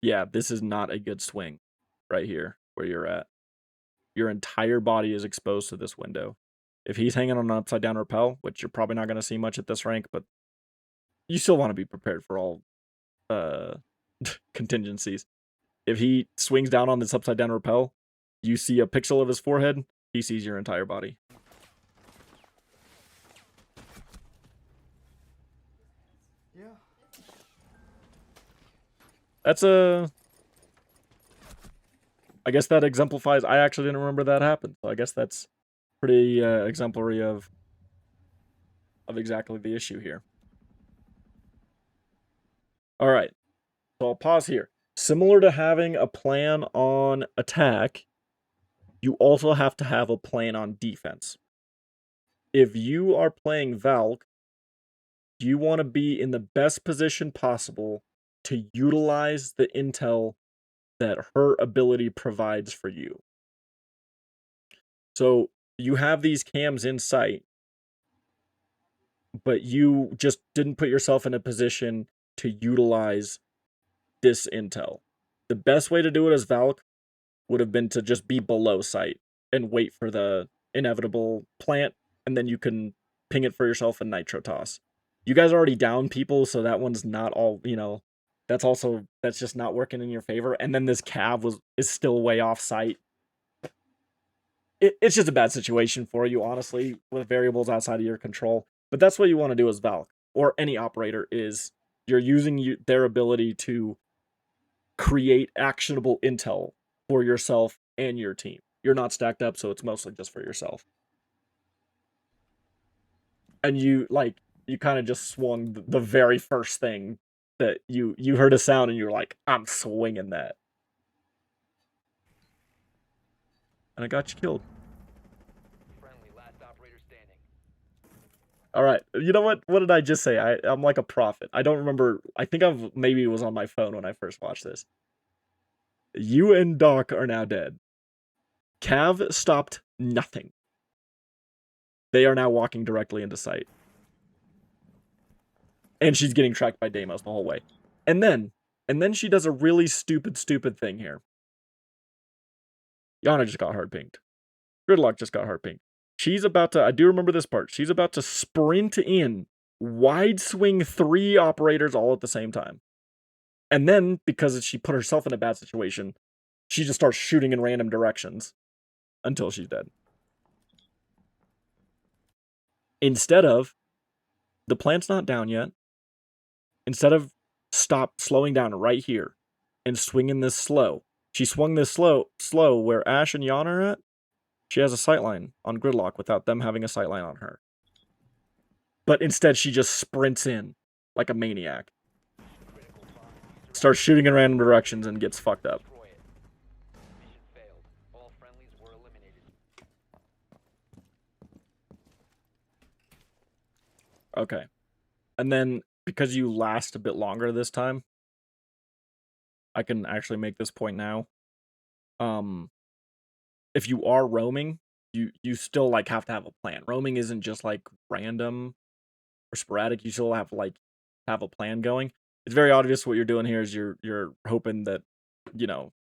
A: Yeah, this is not a good swing right here where you're at. Your entire body is exposed to this window. If he's hanging on an upside down rappel, which you're probably not going to see much at this rank, but you still want to be prepared for all contingencies. If he swings down on this upside down rappel, you see a pixel of his forehead, he sees your entire body.
D: Yeah.
A: That's I guess that exemplifies. I actually didn't remember that happened, so I guess that's pretty exemplary of exactly the issue here. All right, so I'll pause here. Similar to having a plan on attack, you also have to have a plan on defense. If you are playing Valk, you want to be in the best position possible to utilize the intel that her ability provides for you. So you have these cams in sight, but you just didn't put yourself in a position to utilize this intel. The best way to do it as Valk would have been to just be below sight and wait for the inevitable plant, and then you can ping it for yourself and nitro toss. You guys already down people, so that one's not all, that's just not working in your favor. And then this cav is still way off site. It's just a bad situation for you, honestly, with variables outside of your control. But that's what you want to do as Valk, or any operator, is you're using their ability to create actionable intel for yourself and your team. You're not stacked up, so it's mostly just for yourself. And you kind of just swung the very first thing that you heard a sound and you're like, I'm swinging that. And I got you killed.
C: Friendly, last operator standing.
A: All right. You know what? What did I just say? I'm like a prophet. I don't remember. I think maybe it was on my phone when I first watched this. You and Doc are now dead. Cav stopped nothing. They are now walking directly into sight. And she's getting tracked by Deimos the whole way. And then she does a really stupid thing here. Yana just got hard pinged. Gridlock just got hard pinged. She's about to, I do remember this part, she's about to sprint in, wide swing 3 operators all at the same time. And then, because she put herself in a bad situation, she just starts shooting in random directions until she's dead. Instead of, the plant's not down yet. Instead of slowing down right here and swinging this slow, she swung this slow where Ash and Yana are at. She has a sightline on Gridlock without them having a sightline on her. But instead, she just sprints in like a maniac. Starts shooting in random directions and gets fucked up.
C: Mission failed. All friendlies were eliminated.
A: Okay. And then, because you last a bit longer this time, I can actually make this point now. If you are roaming, you still have to have a plan. Roaming isn't just random or sporadic. You still have have a plan going. It's very obvious what you're doing here is you're hoping that,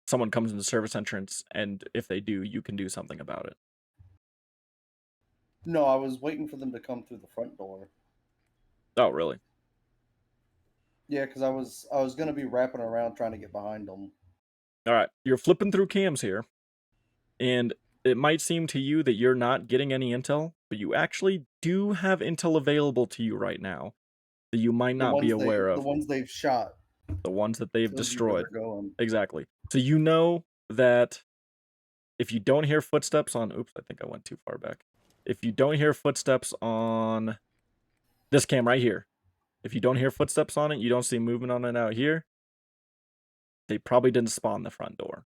A: someone comes in the service entrance, and if they do, you can do something about it.
B: No, I was waiting for them to come through the front door.
A: Oh, really?
B: Yeah, because I was gonna be wrapping around trying to get behind them.
A: All right, you're flipping through cams here, and it might seem to you that you're not getting any intel, but you actually do have intel available to you right now that you might not be aware
B: The
A: of.
B: ones they've shot
A: The ones that they've
B: tells you where
A: destroyed.
B: they're going.
A: Exactly. So you know that if you don't hear footsteps on... Oops, I think I went too far back. If you don't hear footsteps on this cam right here, if you don't hear footsteps on it, you don't see movement on it out here, they probably didn't spawn the front door.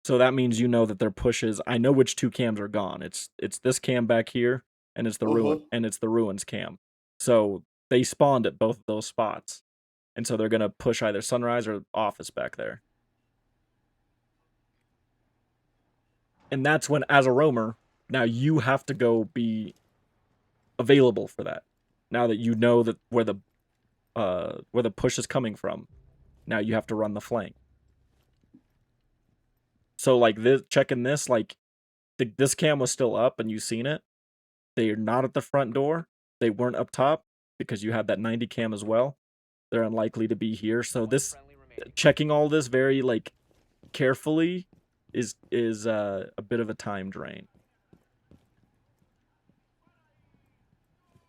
A: So that means you know that their pushes... I know which 2 cams are gone. It's this cam back here, and it's the ruins cam. So they spawned at both of those spots. And so they're going to push either sunrise or office back there. And that's when, as a roamer, now you have to go be available for that. Now that you know that where the push is coming from, now you have to run the flank. So like this, checking this, like this cam was still up and you seen it. They are not at the front door. They weren't up top because you had that 90 cam as well. They're unlikely to be here. So this, checking all this very like carefully is a bit of a time drain.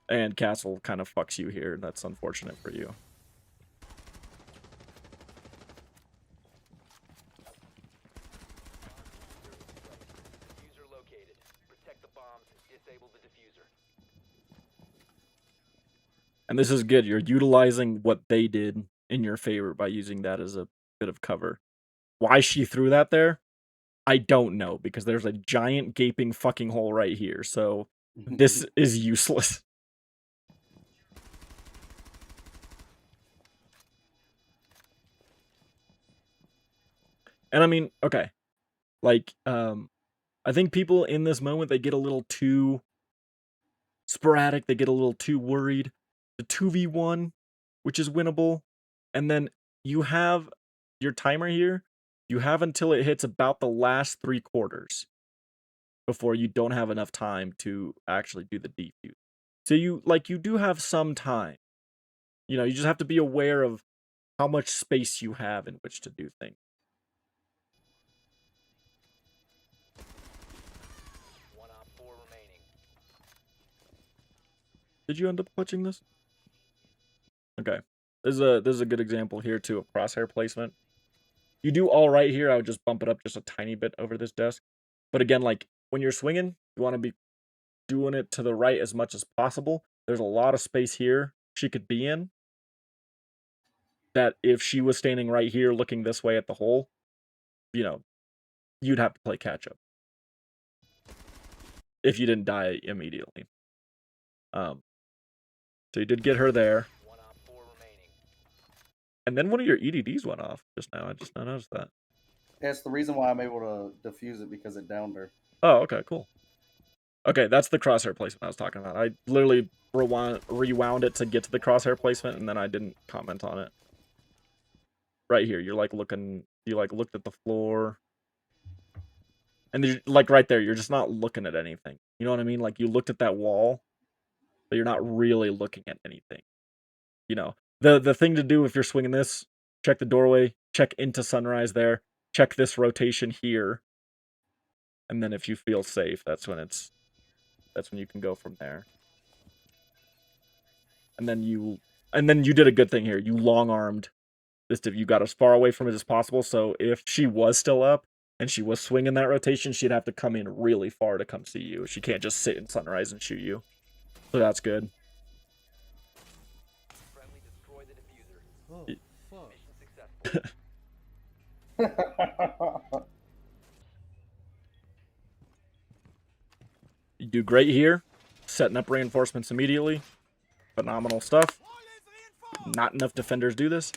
A: And Castle kind of fucks you here. That's unfortunate for you.
C: Diffuser located. Protect the bombs. Disable the diffuser.
A: And this is good. You're utilizing what they did in your favor by using that as a bit of cover. Why she threw that there, I don't know, because there's a giant gaping fucking hole right here. So this is useless. And I mean, okay. Like, I think people in this moment, they get a little too sporadic. They get a little too worried. The 2v1, which is winnable. And then you have your timer here. You have until it hits about the last 3 quarters before you don't have enough time to actually do the defuse. So you do have some time. You know, you just have to be aware of how much space you have in which to do things.
C: 1 op 4 remaining.
A: Did you end up clutching this? Okay. This is a good example here too of crosshair placement. You do all right here. I would just bump it up just a tiny bit over this desk. But again, like when you're swinging, you want to be doing it to the right as much as possible. There's a lot of space here she could be in. That if she was standing right here looking this way at the hole, you know, you'd have to play catch up. If you didn't die immediately. So you did get her there.
C: 1 op 4 remaining.
A: And then one of your EDDs went off just now. I just now noticed that.
B: Yeah, it's the reason why I'm able to defuse it, because it downed her.
A: Oh, okay, cool. Okay, that's the crosshair placement I was talking about. I literally rewound it to get to the crosshair placement, and then I didn't comment on it. Right here, you're like looking, you like looked at the floor. And you're, like right there, you're just not looking at anything. You know what I mean? Like you looked at that wall, but you're not really looking at anything. You know, the thing to do if you're swinging this, check the doorway, check into sunrise there, check this rotation here. And then if you feel safe, that's when you can go from there. And then you did a good thing here. You long-armed this div. You got as far away from it as possible. So if she was still up and she was swinging that rotation, she'd have to come in really far to come see you. She can't just sit in sunrise and shoot you. So that's good.
C: Friendly destroy the diffuser.
D: Oh, fuck.
C: Mission successful.
A: You do great here. Setting up reinforcements immediately. Phenomenal stuff. Not enough defenders do this.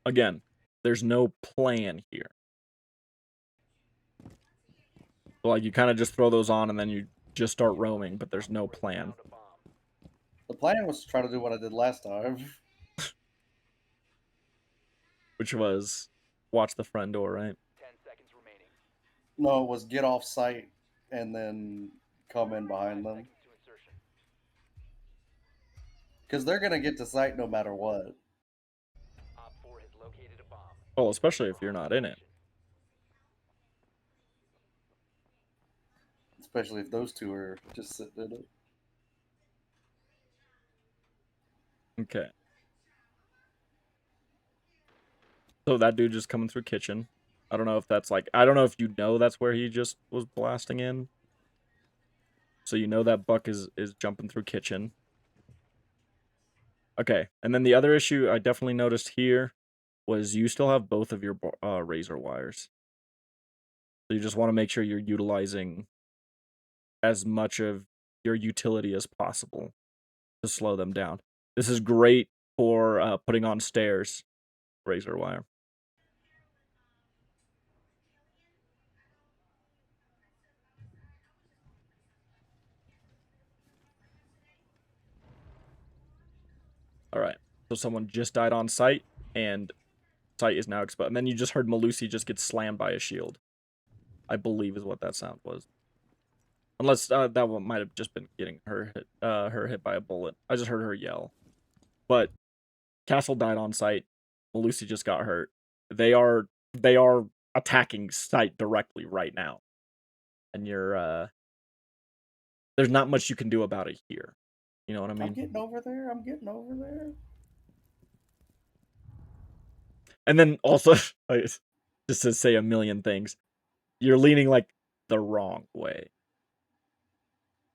A: Again, there's no plan here. So, like, you kind of just throw those on and then you just start roaming, but there's no plan.
B: The plan was to try to do what I did last time.
A: Which was watch the front door, right?
C: 10 seconds remaining.
B: No, it was get off site and then come in behind them.
C: Seconds to insertion.
B: Because they're gonna get to sight no matter what.
C: Op 4 has located a bomb.
A: Well, especially if you're not in it.
B: Especially if those two are just sitting in it.
A: Okay. So that dude just coming through kitchen. I don't know if that's like, I don't know if you know that's where he just was blasting in. So you know that Buck is jumping through kitchen. Okay, and then the other issue I definitely noticed here was you still have both of your razor wires. So you just want to make sure you're utilizing as much of your utility as possible to slow them down. This is great for putting on stairs razor wire. All right, so someone just died on site, and site is now exposed. And then you just heard Malusi just get slammed by a shield. I believe is what that sound was. Unless that one might have just been getting her hit by a bullet. I just heard her yell. But Castle died on site. Malusi just got hurt. They are attacking site directly right now. And you're there's not much you can do about it here. You know what I mean?
B: I'm getting over there. I'm getting over there.
A: And then also just to say a million things, you're leaning like the wrong way.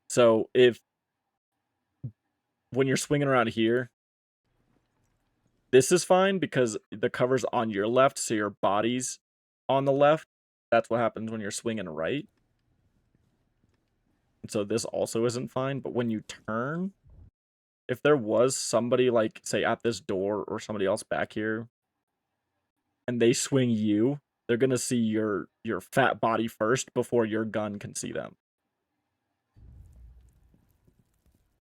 A: So if when you're swinging around here, this is fine because the cover's on your left, so your body's on the left. That's what happens when you're swinging right. And so this also isn't fine, but when you turn, if there was somebody like, say, at this door or somebody else back here, and they swing you, they're going to see your fat body first before your gun can see them.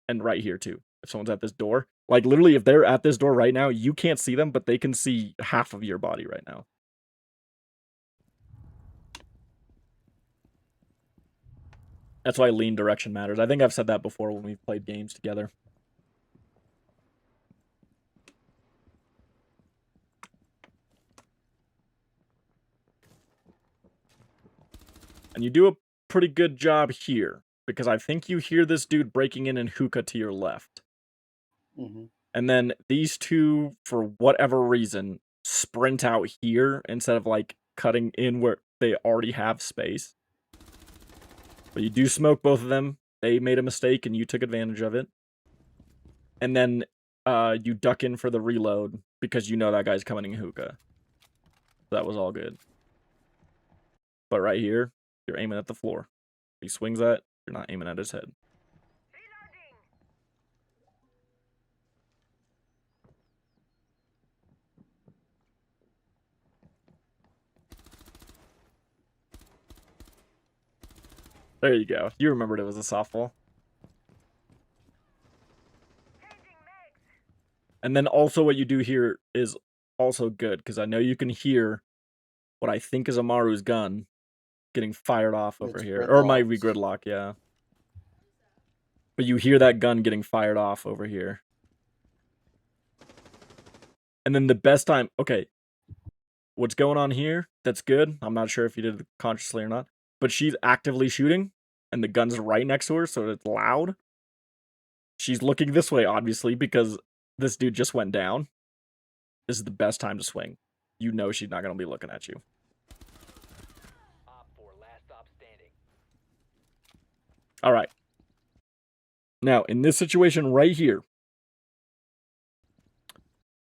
A: And right here, too. If someone's at this door, like literally if they're at this door right now, you can't see them, but they can see half of your body right now. That's why lean direction matters. I think I've said that before when we've played games together. And you do a pretty good job here, because I think you hear this dude breaking in hookah to your left.
B: Mm-hmm.
A: And then these two, for whatever reason, sprint out here instead of like cutting in where they already have space. But you do smoke both of them. They made a mistake and you took advantage of it. And then you duck in for the reload because you know that guy's coming in hookah. That was all good. But right here, you're aiming at the floor. He swings that, you're not aiming at his head. There you go. You remembered it was a softball. And then also what you do here is also good, because I know you can hear what I think is Amaru's gun getting fired off over
B: It's
A: here. Or it might be
B: gridlocks.
A: gridlock, yeah. But you hear that gun getting fired off over here. And then the best time... Okay. What's going on here? That's good. I'm not sure if you did it consciously or not. But she's actively shooting, and the gun's right next to her, so it's loud. She's looking this way, obviously, because this dude just went down. This is the best time to swing. You know she's not going to be looking at you.
C: Op 4, last stop standing.
A: All right. Now, in this situation right here,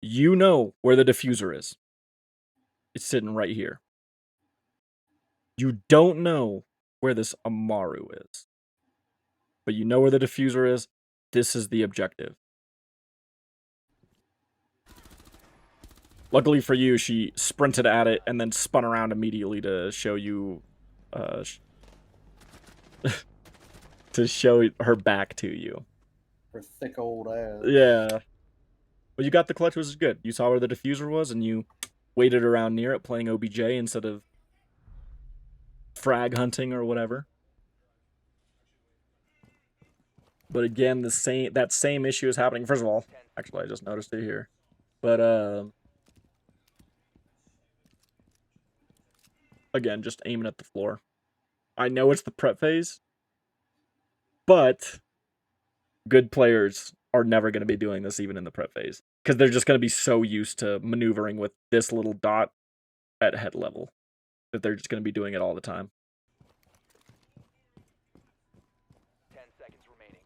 A: you know where the diffuser is. It's sitting right here. You don't know where this Amaru is. But you know where the diffuser is. This is the objective. Luckily for you, she sprinted at it and then spun around immediately to show you... to show her back to you.
B: Her thick old ass.
A: Yeah. But you got the clutch, which is good. You saw where the diffuser was, and you waited around near it playing OBJ instead of frag hunting or whatever. But again, that same issue is happening. First of all, actually, I just noticed it here. But again, just aiming at the floor. I know it's the prep phase, but good players are never going to be doing this even in the prep phase because they're just going to be so used to maneuvering with this little dot at head level that they're just going to be doing it all the time.
C: 10 seconds remaining.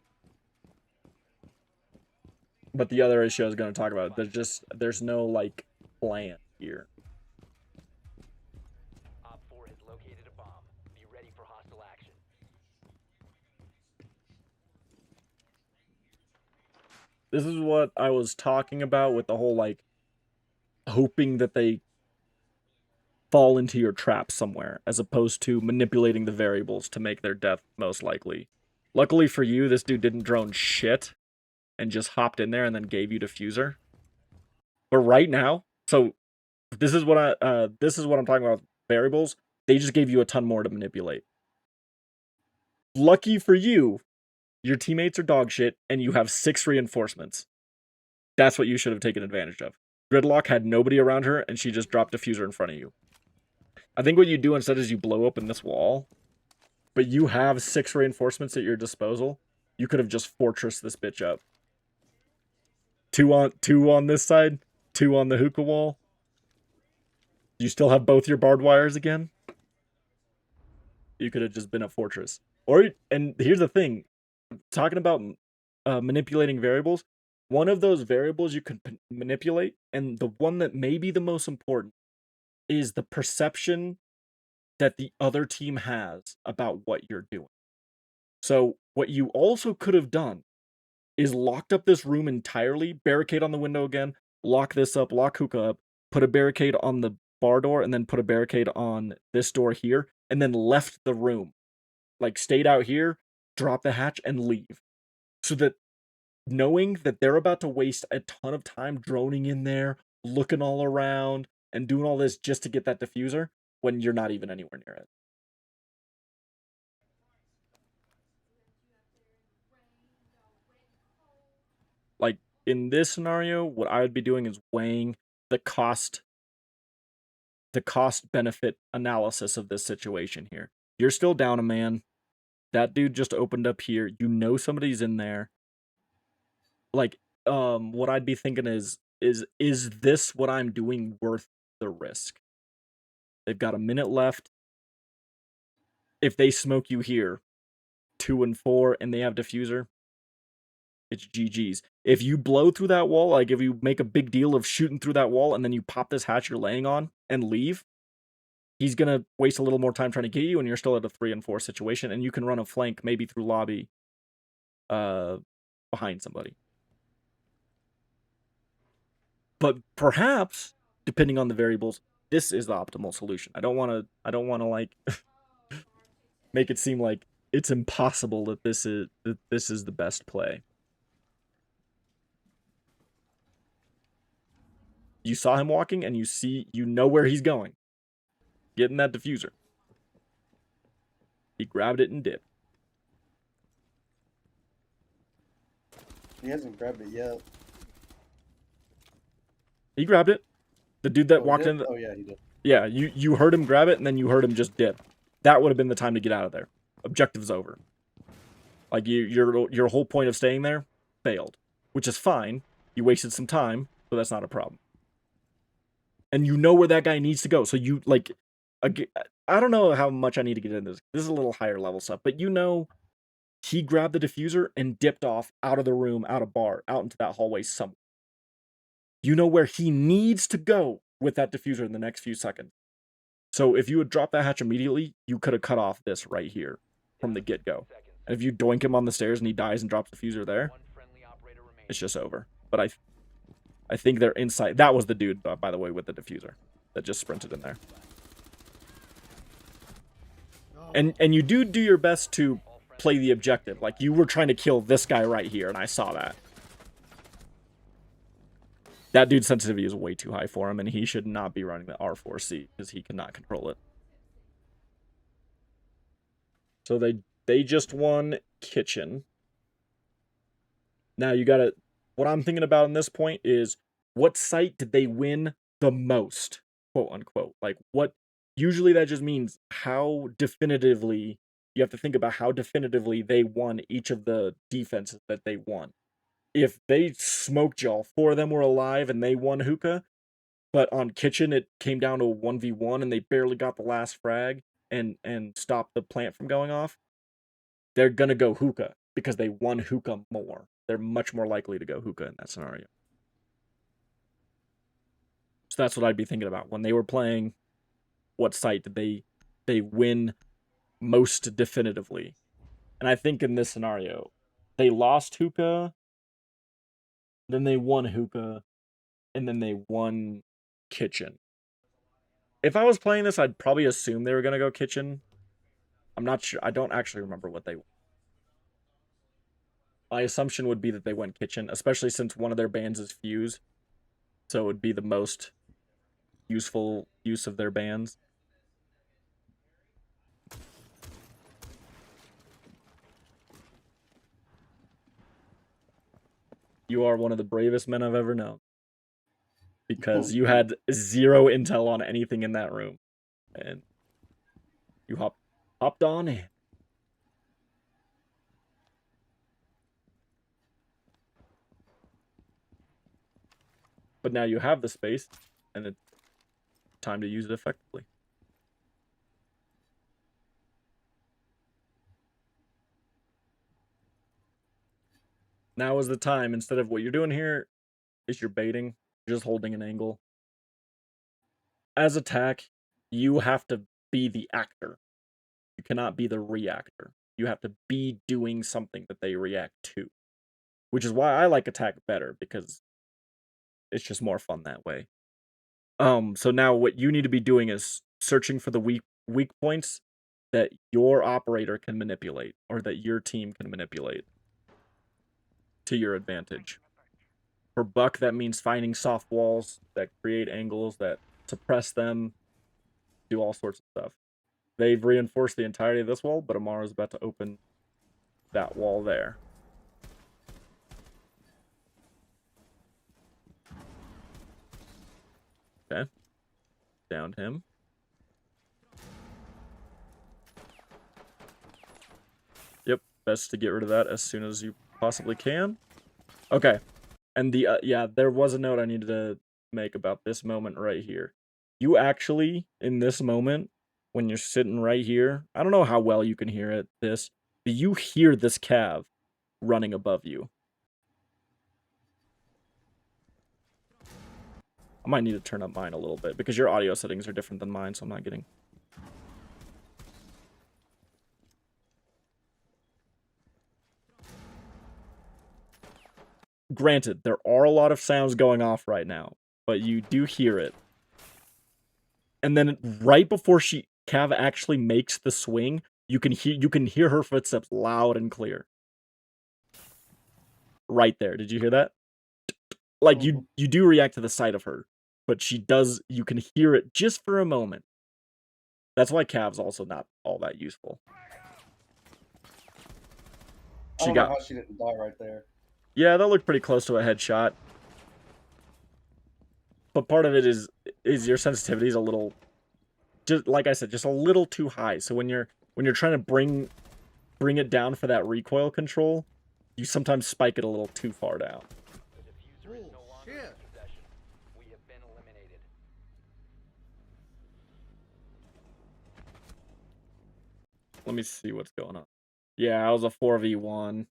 A: But the other issue I was going to talk about, there's no like plan here.
C: Op 4 has located a bomb. Be ready for hostile action.
A: This is what I was talking about with the whole like hoping that they fall into your trap somewhere as opposed to manipulating the variables to make their death most likely. Luckily for you, this dude didn't drone shit and just hopped in there and then gave you diffuser. But right now, so this is what I'm talking about. Variables, they just gave you a ton more to manipulate. Lucky for you, your teammates are dog shit and you have 6 reinforcements. That's what you should have taken advantage of. Gridlock had nobody around her and she just dropped diffuser in front of you. I think what you do instead is you blow open this wall, but you have 6 reinforcements at your disposal. You could have just fortressed this bitch up. Two on this side, 2 on the hookah wall. You still have both your barbed wires again. You could have just been a fortress. And here's the thing, talking about manipulating variables, one of those variables you can manipulate, and the one that may be the most important, is the perception that the other team has about what you're doing. So what you also could have done is locked up this room entirely, barricade on the window again, lock this up, lock hookah up, put a barricade on the bar door, and then put a barricade on this door here, and then left the room. Like, stayed out here, drop the hatch, and leave. So that knowing that they're about to waste a ton of time droning in there, looking all around, and doing all this just to get that diffuser when you're not even anywhere near it. Like, in this scenario, what I would be doing is weighing the cost benefit analysis of this situation here. You're still down a man. That dude just opened up here. You know somebody's in there. Like, what I'd be thinking is this what I'm doing worth the risk? They've got a minute left. If they smoke you here, 2 and 4, and they have diffuser, it's GG's. If you blow through that wall, like if you make a big deal of shooting through that wall and then you pop this hatch you're laying on and leave, he's gonna waste a little more time trying to get you, and you're still at a 3 and 4 situation, and you can run a flank maybe through lobby, behind somebody. But perhaps, depending on the variables, this is the optimal solution. I don't want to like make it seem like it's impossible that this is the best play. You saw him walking, and you know where he's going. Getting that diffuser. He grabbed it and dipped.
B: He hasn't grabbed it yet.
A: He grabbed it. The dude that
B: Oh,
A: walked
B: he
A: in.
B: did? Oh yeah, he did.
A: Yeah, you heard him grab it, and then you heard him just dip. That would have been the time to get out of there. Objective's over. Like, your whole point of staying there failed, which is fine. You wasted some time, so that's not a problem. And you know where that guy needs to go. So you, like, I don't know how much I need to get into this. This is a little higher level stuff, but you know he grabbed the diffuser and dipped off out of the room, out of bar, out into that hallway somewhere. You know where he needs to go with that diffuser in the next few seconds. So if you would drop that hatch immediately, you could have cut off this right here from the get-go. And if you doink him on the stairs and he dies and drops the diffuser there, it's just over. But I think they're inside. That was the dude, by the way, with the diffuser that just sprinted in there. And you do your best to play the objective. Like, you were trying to kill this guy right here, and I saw that. That dude's sensitivity is way too high for him, and he should not be running the R4C because he cannot control it. So they just won kitchen. Now you gotta. What I'm thinking about in this point is what site did they win the most, quote unquote. Like what? Usually that just means how definitively. You have to think about how definitively they won each of the defenses that they won. If they smoked y'all, 4 of them were alive and they won hookah, but on kitchen it came down to a 1v1 and they barely got the last frag and stopped the plant from going off, they're gonna go hookah because they won hookah more. They're much more likely to go hookah in that scenario. So that's what I'd be thinking about when they were playing. What site did they win most definitively? And I think in this scenario, they lost hookah, then they won hookah, and then they won kitchen. If I was playing this, I'd probably assume they were gonna go kitchen. I'm not sure. I don't actually remember what they. My assumption would be that they went kitchen, especially since one of their bans is fuse, so it would be the most useful use of their bans. You are one of the bravest men I've ever known. Because you had 0 intel on anything in that room. And you hopped on in. But now you have the space, and it's time to use it effectively. Now is the time, instead of what you're doing here, is you're baiting, you're just holding an angle. As attack, you have to be the actor. You cannot be the reactor. You have to be doing something that they react to. Which is why I like attack better, because it's just more fun that way. So now what you need to be doing is searching for the weak points that your operator can manipulate, or that your team can manipulate to your advantage. For Buck, that means finding soft walls that create angles, that suppress them, do all sorts of stuff. They've reinforced the entirety of this wall, but Amara's about to open that wall there. Okay. Downed him. Yep, best to get rid of that as soon as you possibly can. Okay. And yeah, there was a note I needed to make about this moment right here. You actually, in this moment, when you're sitting right here, I don't know how well you can hear but you hear this cav running above you. I might need to turn up mine a little bit, because your audio settings are different than mine, so I'm not getting... Granted, there are a lot of sounds going off right now, but you do hear it. And then right before Cav actually makes the swing, you can hear her footsteps loud and clear. Right there. Did you hear that? Like you do react to the sight of her, but you can hear it just for a moment. That's why Cav's also not all that useful.
B: I don't know how she didn't die right there.
A: Yeah, that looked pretty close to a headshot. But part of it is your sensitivity is a little, just like I said, just a little too high. So when you're trying to bring it down for that recoil control, you sometimes spike it a little too far down.
C: The diffuser is no longer in possession. We have been eliminated.
A: Let me see what's going on. Yeah, I was a 4v1.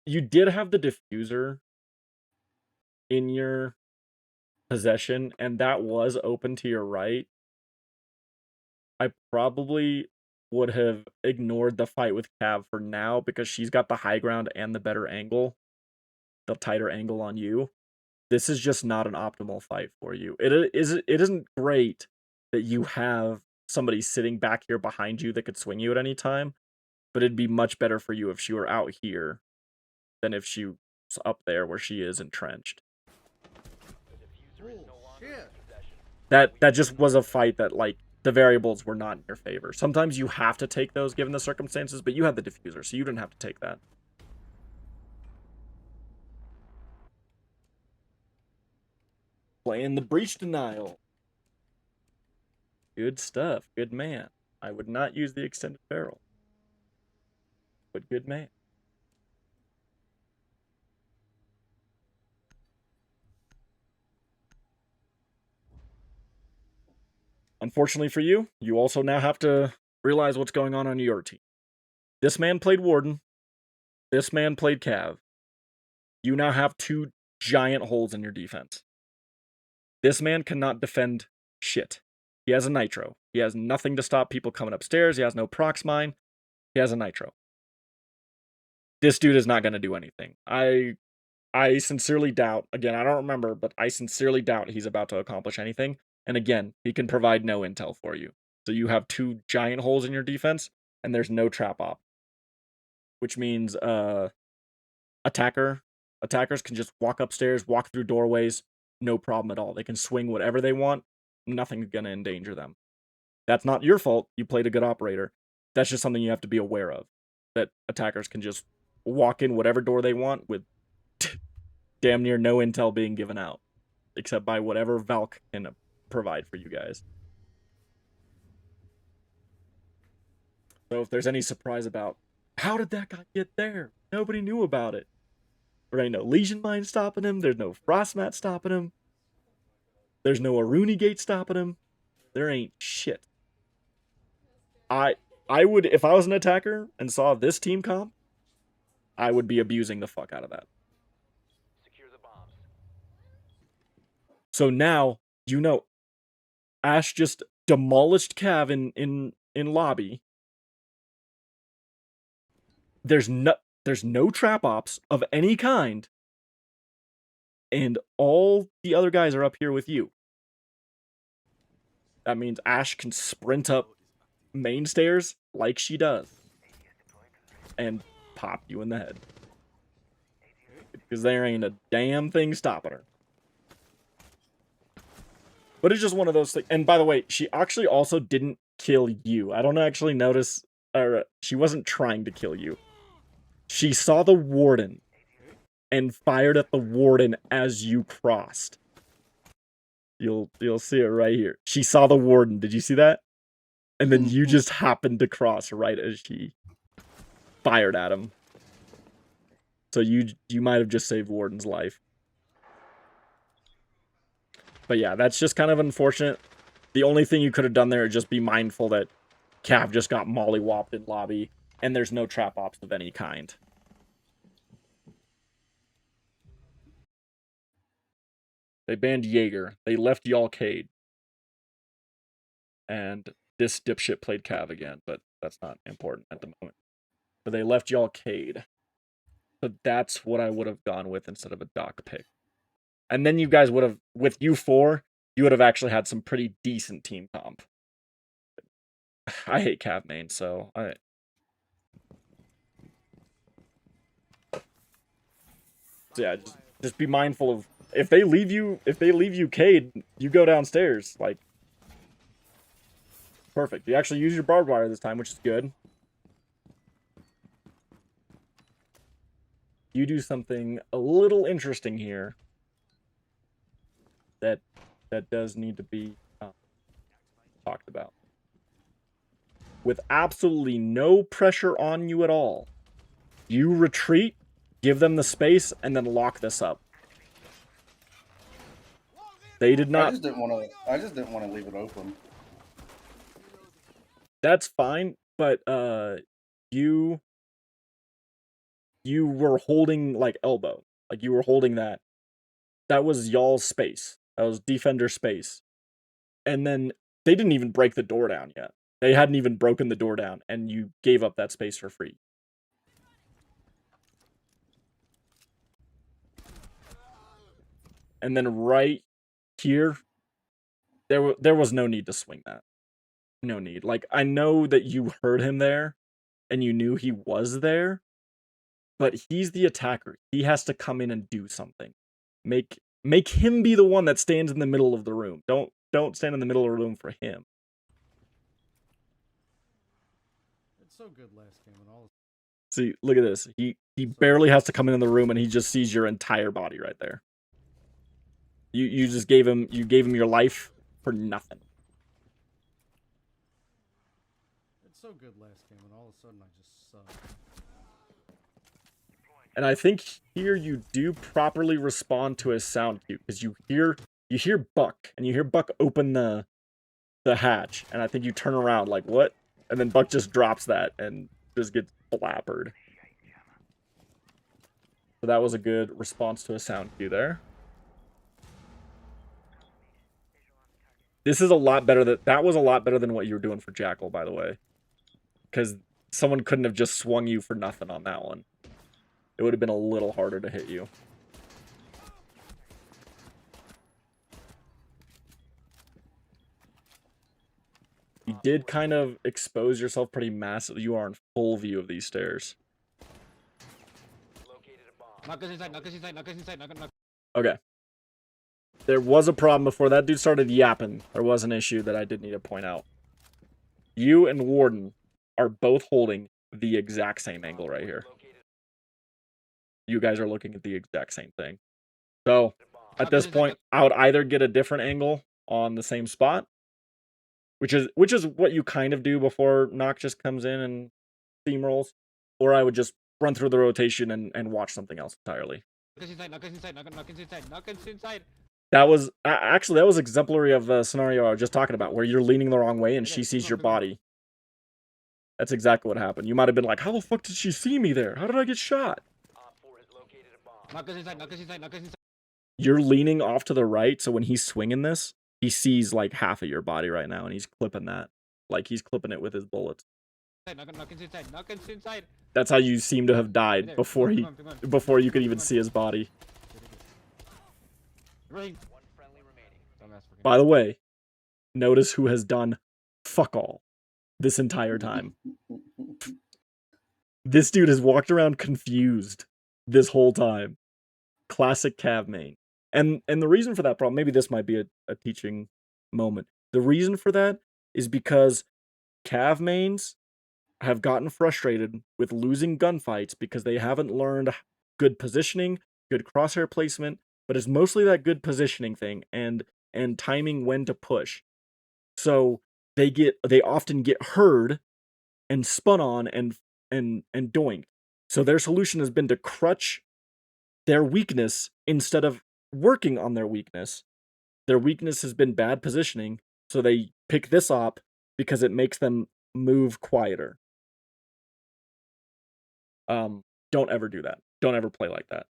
A: You did have the diffuser in your possession, and that was open to your right. I probably would have ignored the fight with Cav for now, because she's got the high ground and the better angle, the tighter angle on you. This is just not an optimal fight for you. It isn't great that you have somebody sitting back here behind you that could swing you at any time, but it'd be much better for you if she were out here than if she was up there where she is entrenched.
C: The diffuser is no longer in possession.
A: That just was a fight that, like, the variables were not in your favor. Sometimes you have to take those given the circumstances, but you had the diffuser, so you didn't have to take that. Playing the breach denial. Good stuff. Good man. I would not use the extended barrel. But good man. Unfortunately for you, you also now have to realize what's going on your team. This man played Warden. This man played Cav. You now have 2 giant holes in your defense. This man cannot defend shit. He has a nitro. He has nothing to stop people coming upstairs. He has no prox mine. He has a nitro. This dude is not going to do anything. I sincerely doubt, again, I don't remember, but I sincerely doubt he's about to accomplish anything. And again, he can provide no intel for you. So you have 2 giant holes in your defense, and there's no trap op. Which means attackers can just walk upstairs, walk through doorways, no problem at all. They can swing whatever they want. Nothing's going to endanger them. That's not your fault. You played a good operator. That's just something you have to be aware of. That attackers can just walk in whatever door they want with damn near no intel being given out. Except by whatever Valk can provide for you guys. So if there's any surprise about, how did that guy get there? Nobody knew about it. There ain't no Legion Mine stopping him. There's no Frostmat stopping him. There's no Aruni Gate stopping him. There ain't shit. I would, if I was an attacker and saw this team comp, I would be abusing the fuck out of that.
C: Secure the bombs.
A: So now, you know, Ash just demolished Cav in lobby. There's no trap ops of any kind. And all the other guys are up here with you. That means Ash can sprint up main stairs like she does. And pop you in the head. Because there ain't a damn thing stopping her. But it's just one of those things. And by the way, she actually also didn't kill you. I don't actually notice, or she wasn't trying to kill you. She saw the Warden and fired at the Warden as you crossed. You'll see it right here. She saw the Warden. Did you see that? And then you just happened to cross right as she fired at him. So you might have just saved Warden's life. But yeah, that's just kind of unfortunate. The only thing you could have done there is just be mindful that Cav just got mollywopped in lobby, and there's no trap ops of any kind. They banned Jaeger. They left Y'all-Cade. And this dipshit played Cav again, but that's not important at the moment. But they left Y'all-Cade. So that's what I would have gone with instead of a Doc pick. And then you guys would have, with you 4, you would have actually had some pretty decent team comp. I hate Cav main, so yeah, just be mindful of, if they leave you Cade, you go downstairs. Like, perfect. You actually use your barbed wire this time, which is good. You do something a little interesting here that does need to be talked about. With absolutely no pressure on you at all, you retreat, give them the space, and then lock this up. They did not.
B: I just didn't want to leave it open.
A: That's fine, but you were holding like elbow, like you were holding that. That was y'all's space. That was defender space. And then they didn't even break the door down yet. They hadn't even broken the door down, and you gave up that space for free. And then right here, there was no need to swing that. No need. Like, I know that you heard him there, and you knew he was there, but he's the attacker. He has to come in and do something. Make him be the one that stands in the middle of the room. Don't stand in the middle of the room for him.
D: It's so good last game and all.
A: See, look at this. He barely has to come in the room, and he just sees your entire body right there. You just gave him your life for nothing.
D: It's so good last game, and all of a sudden I just suck.
A: And I think here you do properly respond to his sound cue, because you hear Buck, and you hear Buck open the hatch, and I think you turn around like, what? And then Buck just drops that and just gets blappered. So that was a good response to a sound cue there. This is a lot better. That was a lot better than what you were doing for Jackal, by the way. Because someone couldn't have just swung you for nothing on that one. It would have been a little harder to hit you. You did kind of expose yourself pretty massively. You are in full view of these stairs.
C: Knock us inside, knock us inside, knock us inside, knock.
A: Okay. There was a problem before that dude started yapping. There was an issue that I did need to point out. You and Warden are both holding the exact same angle right here. You guys are looking at the exact same thing. So, at this point, I would either get a different angle on the same spot, which is what you kind of do before Nock just comes in and steamrolls, or I would just run through the rotation and watch something else entirely.
C: Knock us inside, knock us inside, knock us inside, knock us inside.
A: That was actually, that was exemplary of the scenario I was just talking about, where you're leaning the wrong way and she sees your body. That's exactly what happened. You might have been like, how the fuck did she see me there? How did I get shot?
C: Knock us inside, knock us inside, knock us inside.
A: You're leaning off to the right, so when he's swinging this, he sees like half of your body right now, and he's clipping that. Like, he's clipping it with his bullets.
C: Knock us inside, knock us inside.
A: That's how you seem to have died before you could even see his body.
C: One friendly remaining.
A: By the way, notice who has done fuck all this entire time. This dude has walked around confused this whole time. Classic Cav main. And the reason for that problem, maybe this might be a teaching moment. The reason for that is because Cav mains have gotten frustrated with losing gunfights because they haven't learned good positioning, good crosshair placement, but it's mostly that good positioning thing and timing when to push. So they often get heard and spun on and doinked. So their solution has been to crutch their weakness instead of working on their weakness. Their weakness has been bad positioning, so they pick this op because it makes them move quieter. Don't ever do that. Don't ever play like that.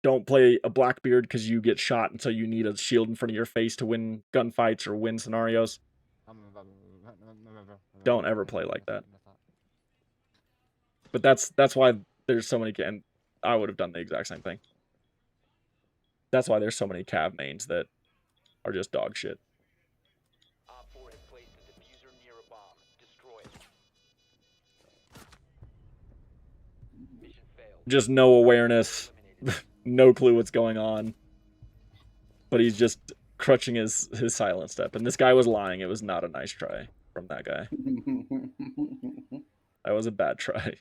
A: Don't play a Blackbeard because you get shot and so you need a shield in front of your face to win gunfights or win scenarios. Don't ever play like that. But that's why there's so many, and I would have done the exact same thing. That's why there's so many Cav mains that are just dog shit.
C: Op 4 has placed a diffuser near a bomb. Destroy it. Mission failed.
A: Just no awareness, no clue what's going on. But he's just crutching his silent step. And this guy was lying. It was not a nice try from that guy. That was a bad try.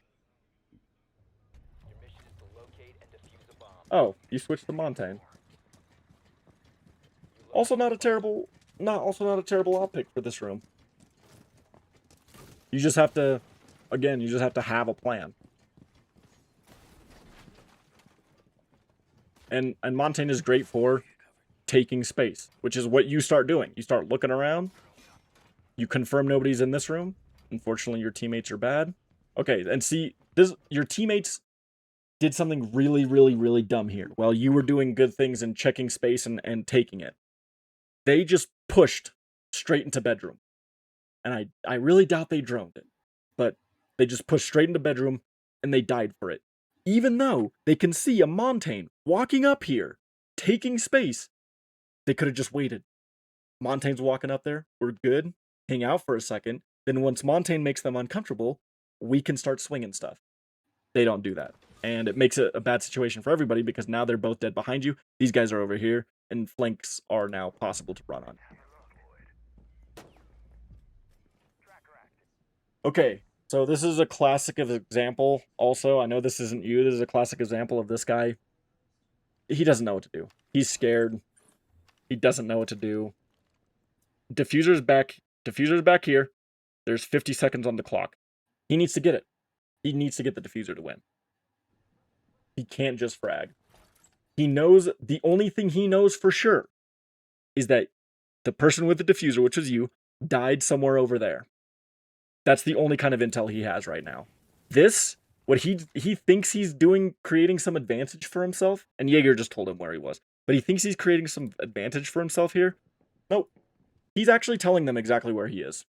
C: Your mission is to locate and defuse a bomb.
A: Oh, you switched to Montaigne. Also not a terrible op pick for this room. You just have to, again, you just have to have a plan. And Montaigne is great for taking space, which is what you start doing. You start looking around. You confirm nobody's in this room. Unfortunately, your teammates are bad. Okay, and see, your teammates did something really, really, really dumb here. While you were doing good things and checking space and taking it, they just pushed straight into bedroom. And I really doubt they droned it. But they just pushed straight into bedroom, and they died for it. Even though they can see a Montaigne walking up here, taking space, they could have just waited. Montaigne's walking up there, we're good, hang out for a second, then once Montaigne makes them uncomfortable, we can start swinging stuff. They don't do that. And it makes it a bad situation for everybody because now they're both dead behind you. These guys are over here, and flanks are now possible to run on. Okay, so this is a classic of example also. I know this isn't you. This is a classic example of this guy. He doesn't know what to do. He's scared. He doesn't know what to do. Diffuser's back. Diffuser's back here. There's 50 seconds on the clock. He needs to get it. He needs to get the diffuser to win. He can't just frag. He knows, the only thing he knows for sure is that the person with the diffuser, which was you, died somewhere over there. That's the only kind of intel he has right now. This, what he thinks he's doing, creating some advantage for himself, and Jaeger just told him where he was, but he thinks he's creating some advantage for himself here. Nope. He's actually telling them exactly where he is.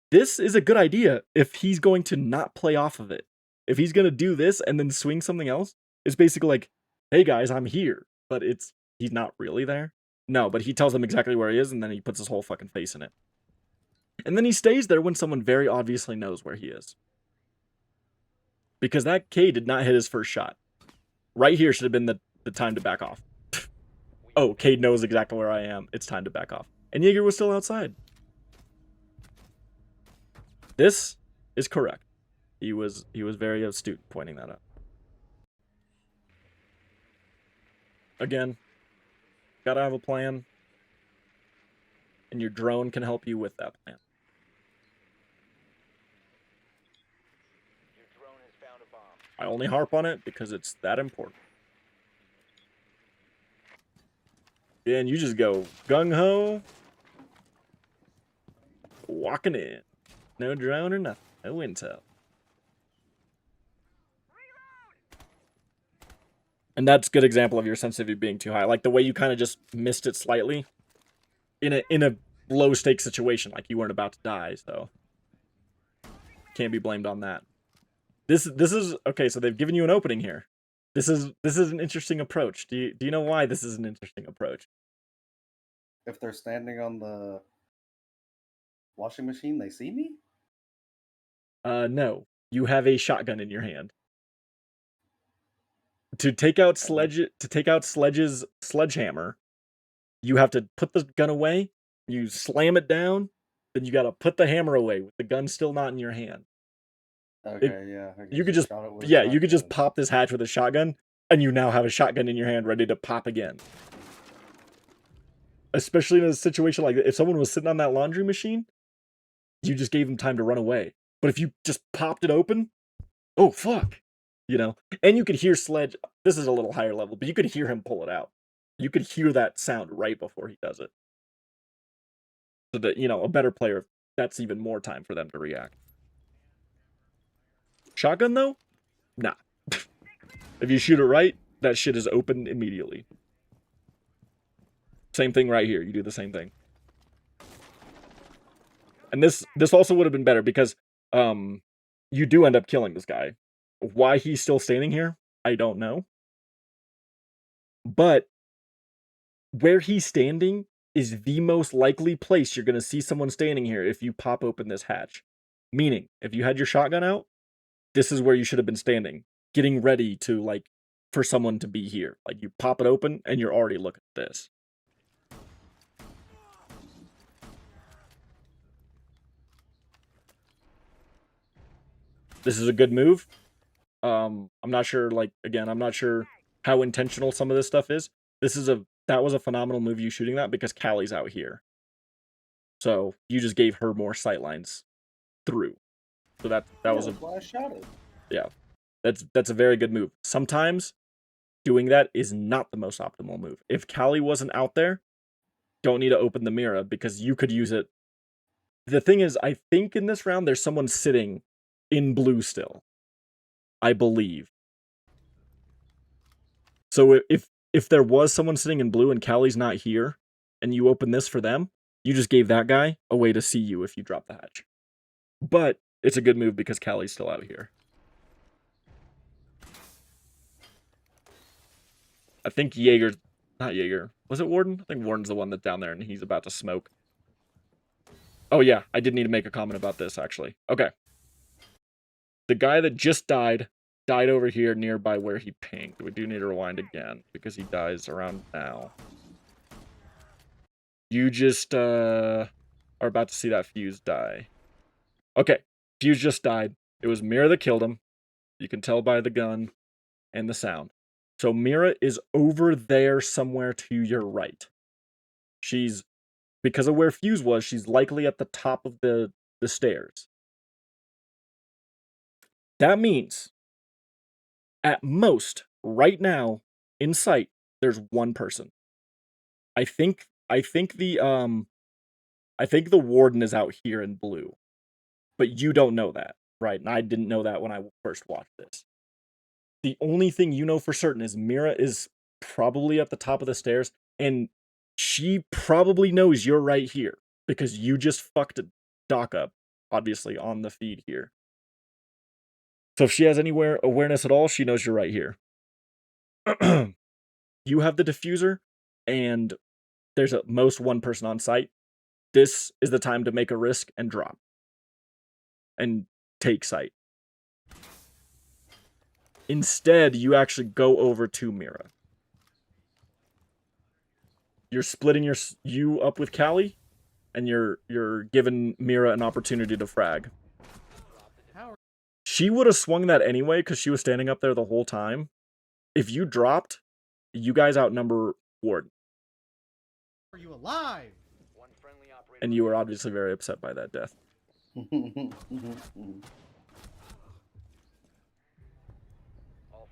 A: This is a good idea if he's going to not play off of it. If he's going to do this and then swing something else, it's basically like, hey guys, I'm here. But he's not really there. No, but he tells them exactly where he is, and then he puts his whole fucking face in it. And then he stays there when someone very obviously knows where he is. Because that K did not hit his first shot. Right here should have been the time to back off. Oh, Cade knows exactly where I am. It's time to back off. And Jaeger was still outside. This is correct. He was very astute pointing that out. Again, gotta have a plan. And your drone can help you with that plan.
C: Your drone has found a bomb.
A: I only harp on it because it's that important. And you just go gung-ho. Walking in. No drone or nothing. No intel. And that's a good example of your sensitivity being too high. Like the way you kind of just missed it slightly. In a low stakes situation, like you weren't about to die, so can't be blamed on that. This is okay, so they've given you an opening here. This is an interesting approach. Do you know why this is an interesting approach?
B: If they're standing on the washing machine, they see me?
A: No. You have a shotgun in your hand. To take out Sledge's sledgehammer, you have to put the gun away, you slam it down, then you gotta put the hammer away with the gun still not in your hand.
B: Okay, yeah.
A: You could just pop this hatch with a shotgun, and you now have a shotgun in your hand ready to pop again. Especially in a situation like that, if someone was sitting on that laundry machine, you just gave them time to run away. But if you just popped it open, oh fuck, you know. And you could hear Sledge. This is a little higher level, but you could hear him pull it out. You could hear that sound right before he does it. So that, you know, a better player, that's even more time for them to react. Shotgun though, nah. If you shoot it right, that shit is open immediately. Same thing right here. You do the same thing. And this also would have been better because you do end up killing this guy. Why he's still standing here, I don't know. But where he's standing is the most likely place you're going to see someone standing here if you pop open this hatch. Meaning, if you had your shotgun out, this is where you should have been standing, getting ready to, like, for someone to be here. Like, you pop it open and you're already looking at this. This is a good move. I'm not sure, like, again, I'm not sure how intentional some of this stuff is. That was a phenomenal move, you shooting that, because Callie's out here. So you just gave her more sightlines through. So that was
B: why I shot it.
A: Yeah. That's a very good move. Sometimes doing that is not the most optimal move. If Callie wasn't out there, don't need to open the mirror because you could use it. The thing is, I think in this round there's someone sitting in blue still. I believe. So if there was someone sitting in blue and Callie's not here, and you open this for them, you just gave that guy a way to see you if you drop the hatch. But it's a good move because Callie's still out here. I think not Jaeger. Was it Warden? I think Warden's the one that's down there and he's about to smoke. Oh yeah, I did need to make a comment about this actually. Okay. The guy that just died over here nearby where he pinged. We do need to rewind again because he dies around now. You just are about to see that Fuse die. Okay, Fuse just died. It was Mira that killed him. You can tell by the gun and the sound. So Mira is over there somewhere to your right. She's, because of where Fuse was, she's likely at the top of the stairs. That means, at most, right now, in sight, there's one person. I think the warden is out here in blue. But you don't know that, right? And I didn't know that when I first watched this. The only thing you know for certain is Mira is probably at the top of the stairs, and she probably knows you're right here because you just fucked Doc up, obviously, on the feed here. So if she has any awareness at all, she knows you're right here. You have the diffuser, and there's at most one person on site. This is the time to make a risk and drop. And take sight. Instead, you actually go over to Mira. You're splitting you up with Callie, and you're giving Mira an opportunity to frag. She would have swung that anyway because she was standing up there the whole time. If you dropped, you guys outnumber Warden.
D: Are you alive?
A: And you were obviously very upset by that death.
C: All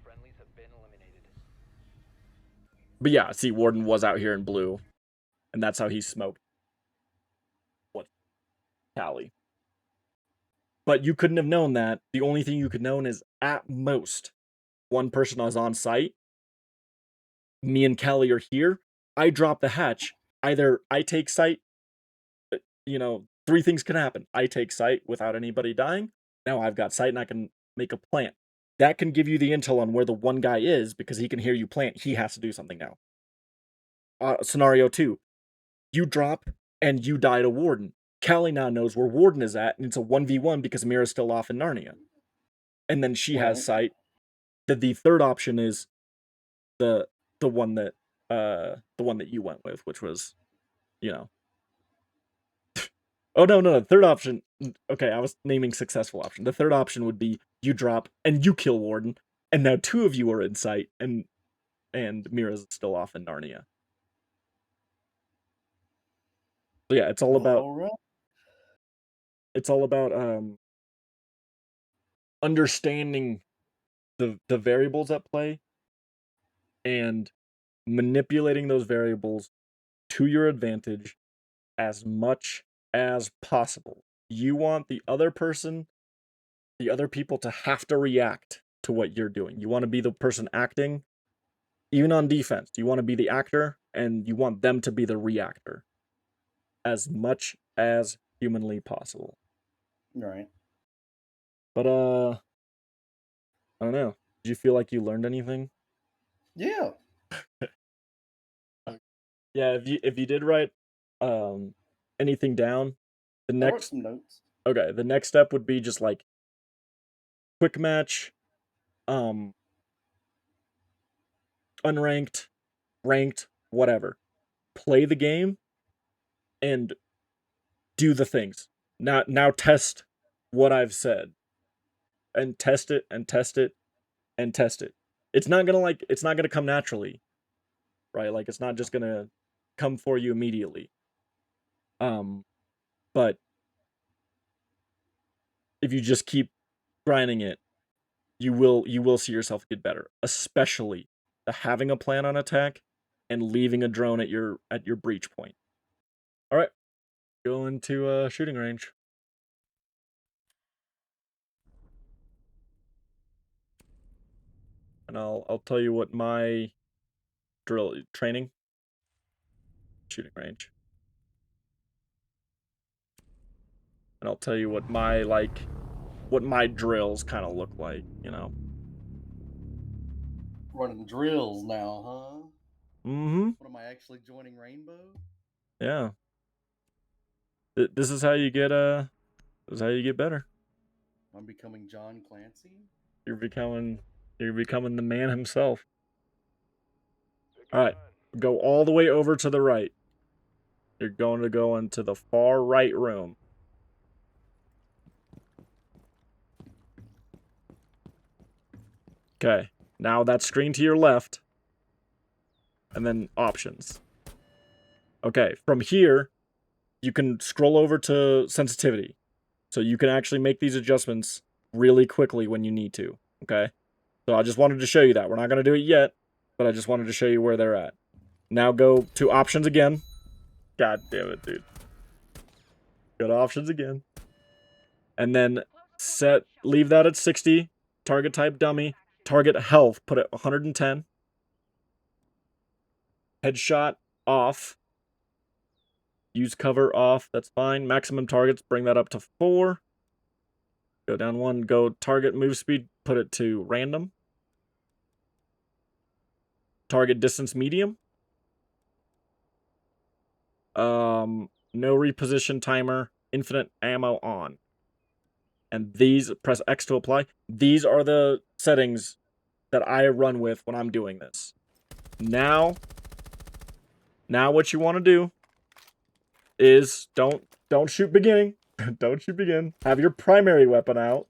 C: friendlies have been eliminated.
A: But yeah, see, Warden was out here in blue, and that's how he smoked Callie. But you couldn't have known that. The only thing you could known is, at most, one person is on site. Me and Callie are here. I drop the hatch. Either I take sight, three things can happen. I take sight without anybody dying. Now I've got sight and I can make a plant. That can give you the intel on where the one guy is because he can hear you plant. He has to do something now. Scenario 2. You drop and you die to Warden. Callie now knows where Warden is at, and it's a 1v1 because Mira's still off in Narnia. And then she has sight. The third option is the one that you went with, which was, Oh no, the third option. Okay, I was naming successful option. The third option would be you drop and you kill Warden, and now two of you are in sight, and Mira's still off in Narnia. So yeah, it's all about understanding the variables at play and manipulating those variables to your advantage as much as possible. You want the other people to have to react to what you're doing. You want to be the person acting, even on defense. You want to be the actor, and you want them to be the reactor as much as humanly possible.
B: Right.
A: But I don't know. Did you feel like you learned anything?
B: Yeah.
A: Yeah, if you did write anything down,
B: I wrote some notes.
A: Okay, the next step would be just like quick match, unranked, ranked, whatever. Play the game and do the things. Now test what I've said. And test it and test it and test it. It's not gonna come naturally. Right? Like it's not just gonna come for you immediately. But if you just keep grinding it, you will see yourself get better, especially the having a plan on attack and leaving a drone at your breach point. All right, go into shooting range. And I'll tell you what my training shooting range. And I'll tell you what my drills kind of look like,
B: Running drills now, huh?
A: Mm-hmm.
B: What am I actually joining Rainbow?
A: Yeah. This is how you get better.
B: I'm becoming John Clancy.
A: You're becoming the man himself. All right, go all the way over to the right. You're going to go into the far right room. Okay, now that screen to your left, and then options. Okay, from here, you can scroll over to sensitivity. So you can actually make these adjustments really quickly when you need to, okay? So I just wanted to show you that. We're not going to do it yet, but I just wanted to show you where they're at. Now go to options again. God damn it, dude. Go to options again. And then leave that at 60. Target type dummy. Target health, put it 110. Headshot off. Use cover off, that's fine. Maximum targets, bring that up to 4. Go down 1, go target move speed, put it to random. Target distance medium. No reposition timer, infinite ammo on. And these, press X to apply. These are the settings that I run with when I'm doing this. Now what you want to do is don't shoot beginning. Don't shoot begin. Have your primary weapon out.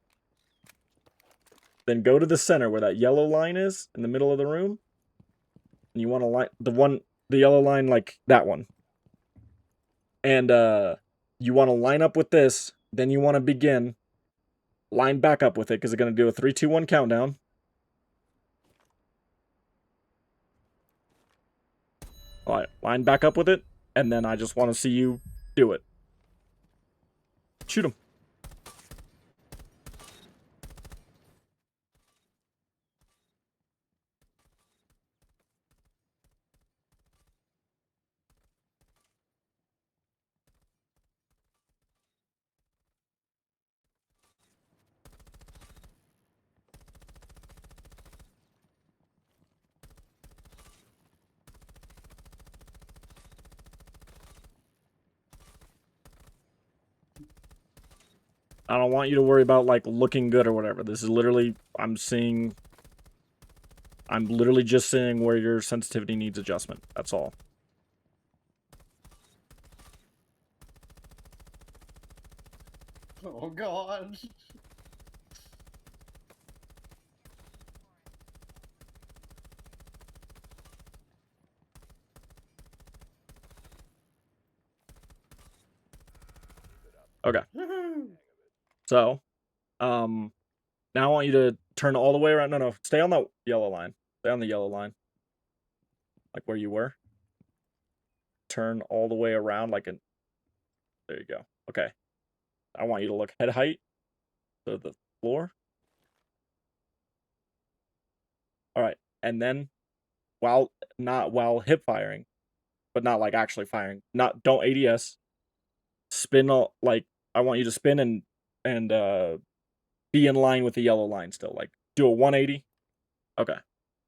A: Then go to the center where that yellow line is in the middle of the room. And you want to line the yellow line like that one. And you want to line up with this. Then you want to begin. Line back up with it because it's going to do a 3, 2, 1 countdown. All right, line back up with it. And then I just want to see you do it. Shoot him. I don't want you to worry about, like, looking good or whatever. This is literally, I'm literally just seeing where your sensitivity needs adjustment. That's all.
D: Oh god.
A: Okay. So, now I want you to turn all the way around. No, stay on the yellow line. Stay on the yellow line. Like where you were. Turn all the way around like an... There you go. Okay. I want you to look head height to the floor. Alright. And then, while hip firing, but not like actually firing. Don't ADS. Spin like, I want you to spin and be in line with the yellow line still. Like, do a 180. Okay.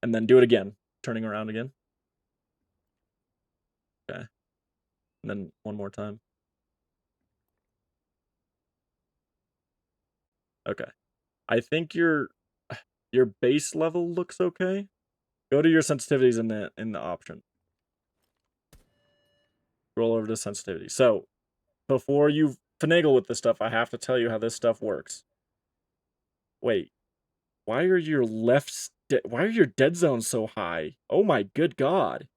A: And then do it again. Turning around again. Okay. And then one more time. Okay. I think your base level looks okay. Go to your sensitivities in the option. Roll over to sensitivity. So, before you finagle with this stuff, I have to tell you how this stuff works. Wait. Why are your why are your dead zones so high? Oh my good god.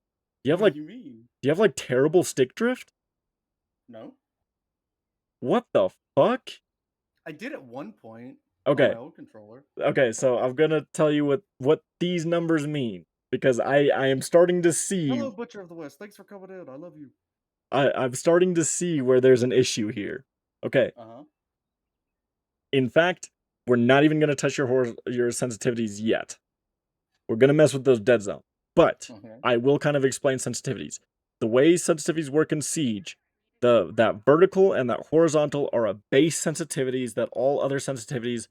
A: You have
D: What
A: like
D: do you mean?
A: Do you have like terrible stick drift?
D: No.
A: What the fuck?
D: I did at one point
A: Okay.
D: on my old controller.
A: Okay, so I'm gonna tell you what these numbers mean. Because I am starting to see...
D: Hello, Butcher of the West. Thanks for coming in. I love you.
A: I'm starting to see where there's an issue here. Okay.
D: Uh-huh.
A: In fact, we're not even gonna touch your sensitivities yet. We're gonna mess with those dead zones. But
D: Okay.
A: I will kind of explain sensitivities. The way sensitivities work in Siege, that vertical and that horizontal are a base sensitivities that all other sensitivities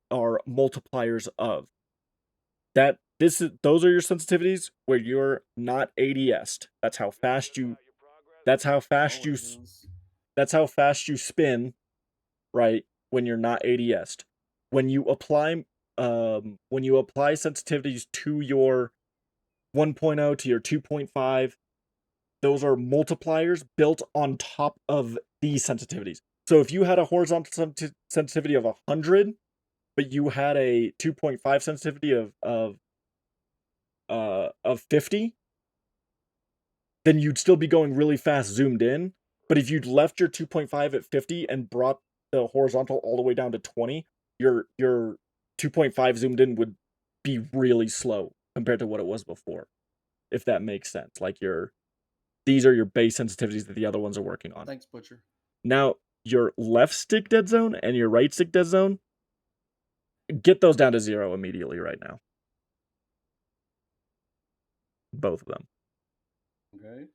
A: are multipliers of. Those are your sensitivities where you're not ADS'd. That's how fast you spin, right? When you're not ADS'd. When you apply sensitivities to your 1.0 to your 2.5, those are multipliers built on top of these sensitivities. So if you had a horizontal sensitivity of 100, but you had a 2.5 sensitivity of 50, then you'd still be going really fast zoomed in. But if you'd left your 2.5 at 50 and brought the horizontal all the way down to 20, your 2.5 zoomed in would be really slow compared to what it was before, if that makes sense. Like these are your base sensitivities that the other ones are working on.
B: Thanks, Butcher.
A: Now, your left stick dead zone and your right stick dead zone, get those down to 0 immediately right now. Both of them.
B: Okay.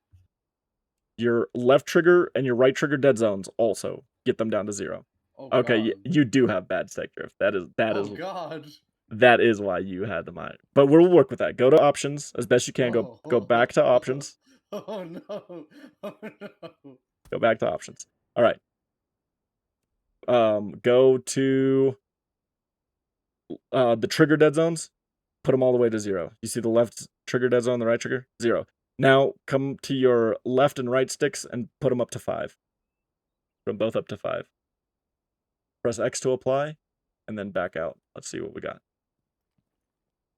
A: Your left trigger and your right trigger dead zones also, get them down to 0.
B: Oh,
A: Okay,
B: God.
A: you do have bad stick drift.
B: Oh, God.
A: That is why you had the mind. But we'll work with that. Go to options as best you can. Go back to options.
B: Oh, no. Oh, no.
A: Go back to options. All right. Go to the trigger dead zones. Put them all the way to 0. You see the left trigger dead zone, the right trigger? 0. Now come to your left and right sticks and put them up to 5. Put them both up to 5. Press X to apply, and then back out. Let's see what we got.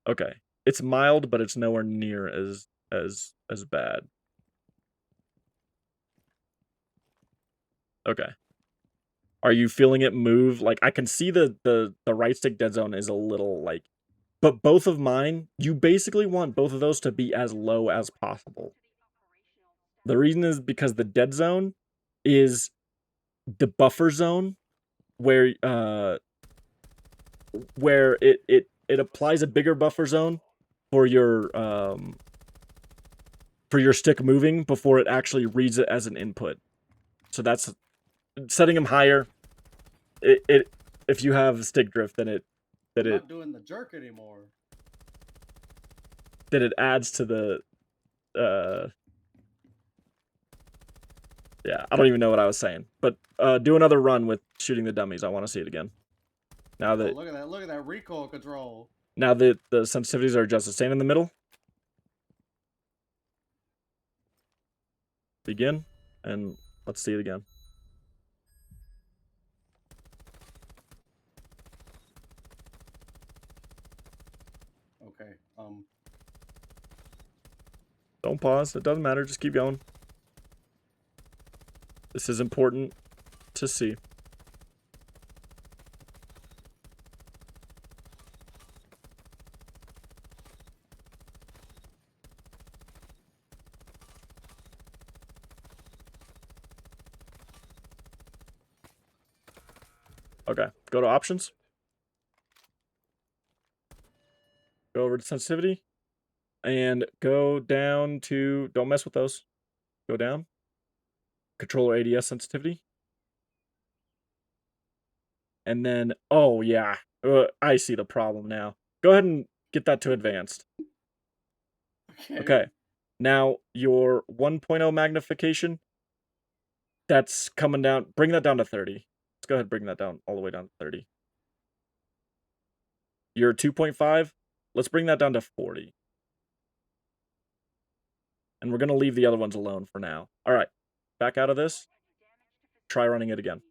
A: Okay. It's mild, but it's nowhere near as bad. Okay. Are you feeling it move? Like, I can see the right stick dead zone is a little, like... But both of mine, you basically want both of those to be as low as possible. The reason is because the dead zone is the buffer zone where it applies a bigger buffer zone for your stick moving before it actually reads it as an input. So that's setting them higher. If you have stick drift, then
B: I'm not doing the jerk anymore.
A: That it adds to the yeah, I don't even know what I was saying. But do another run with shooting the dummies. I want to see it again. Now that
B: look at that recoil control.
A: Now that the sensitivities are adjusted. Stand in the middle. Begin, and let's see it again.
B: Okay.
A: Don't pause. It doesn't matter. Just keep going. This is important to see. Okay, go to options. Go over to sensitivity. And go down to, don't mess with those. Go down. Controller ADS sensitivity. And then, oh yeah, I see the problem now. Go ahead and get that to advanced. Okay. Now, your 1.0 magnification, that's coming down. Bring that down to 30. Let's go ahead and bring that down all the way down to 30. Your 2.5, let's bring that down to 40. And we're going to leave the other ones alone for now. All right. Back out of this. Try running it again.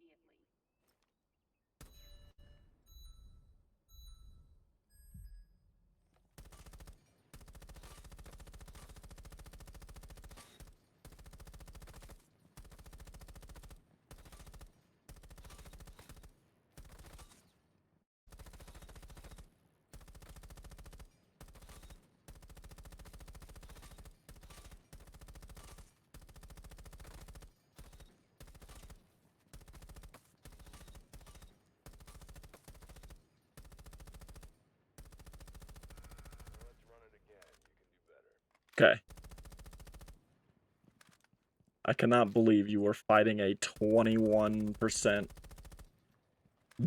A: Okay. I cannot believe you were fighting a 21%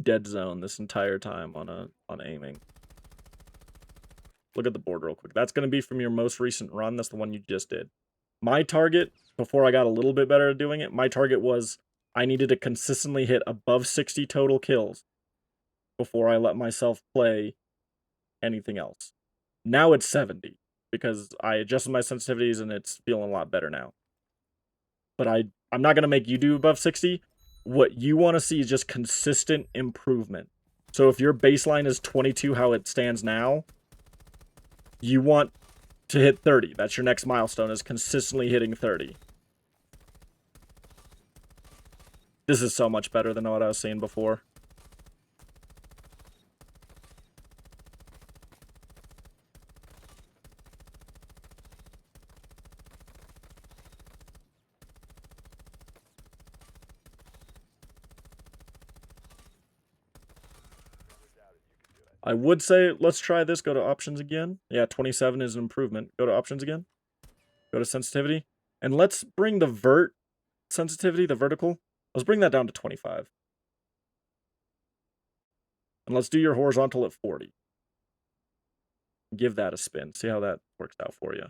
A: dead zone this entire time on aiming. Look at the board real quick. That's going to be from your most recent run. That's the one you just did. My target, before I got a little bit better at doing it, my target was I needed to consistently hit above 60 total kills before I let myself play anything else. Now it's 70 because I adjusted my sensitivities and it's feeling a lot better now. But I'm not going to make you do above 60. What you want to see is just consistent improvement. So if your baseline is 22 how it stands now, you want to hit 30. That's your next milestone, is consistently hitting 30. This is so much better than what I was seeing before. I would say, let's try this. Go to options again. Yeah, 27 is an improvement. Go to options again. Go to sensitivity. And let's bring the vert sensitivity, the vertical. Let's bring that down to 25. And let's do your horizontal at 40. Give that a spin. See how that works out for you.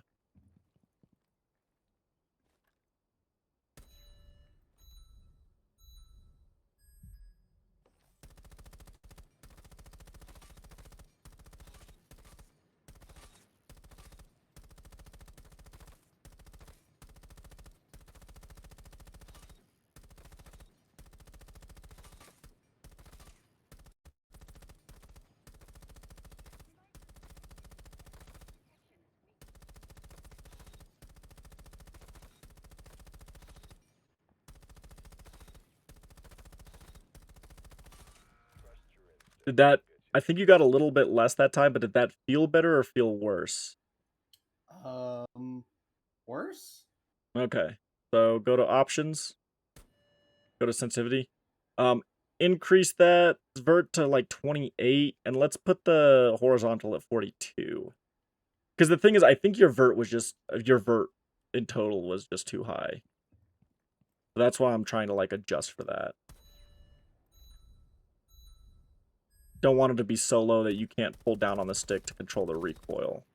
A: Did that... I think you got a little bit less that time, but did that feel better or feel worse?
B: Worse?
A: Okay. So go to options. Go to sensitivity. Increase that vert to like 28, and let's put the horizontal at 42. Because the thing is, I think your vert in total was just too high. So that's why I'm trying to like adjust for that. Don't want it to be so low that you can't pull down on the stick to control the recoil.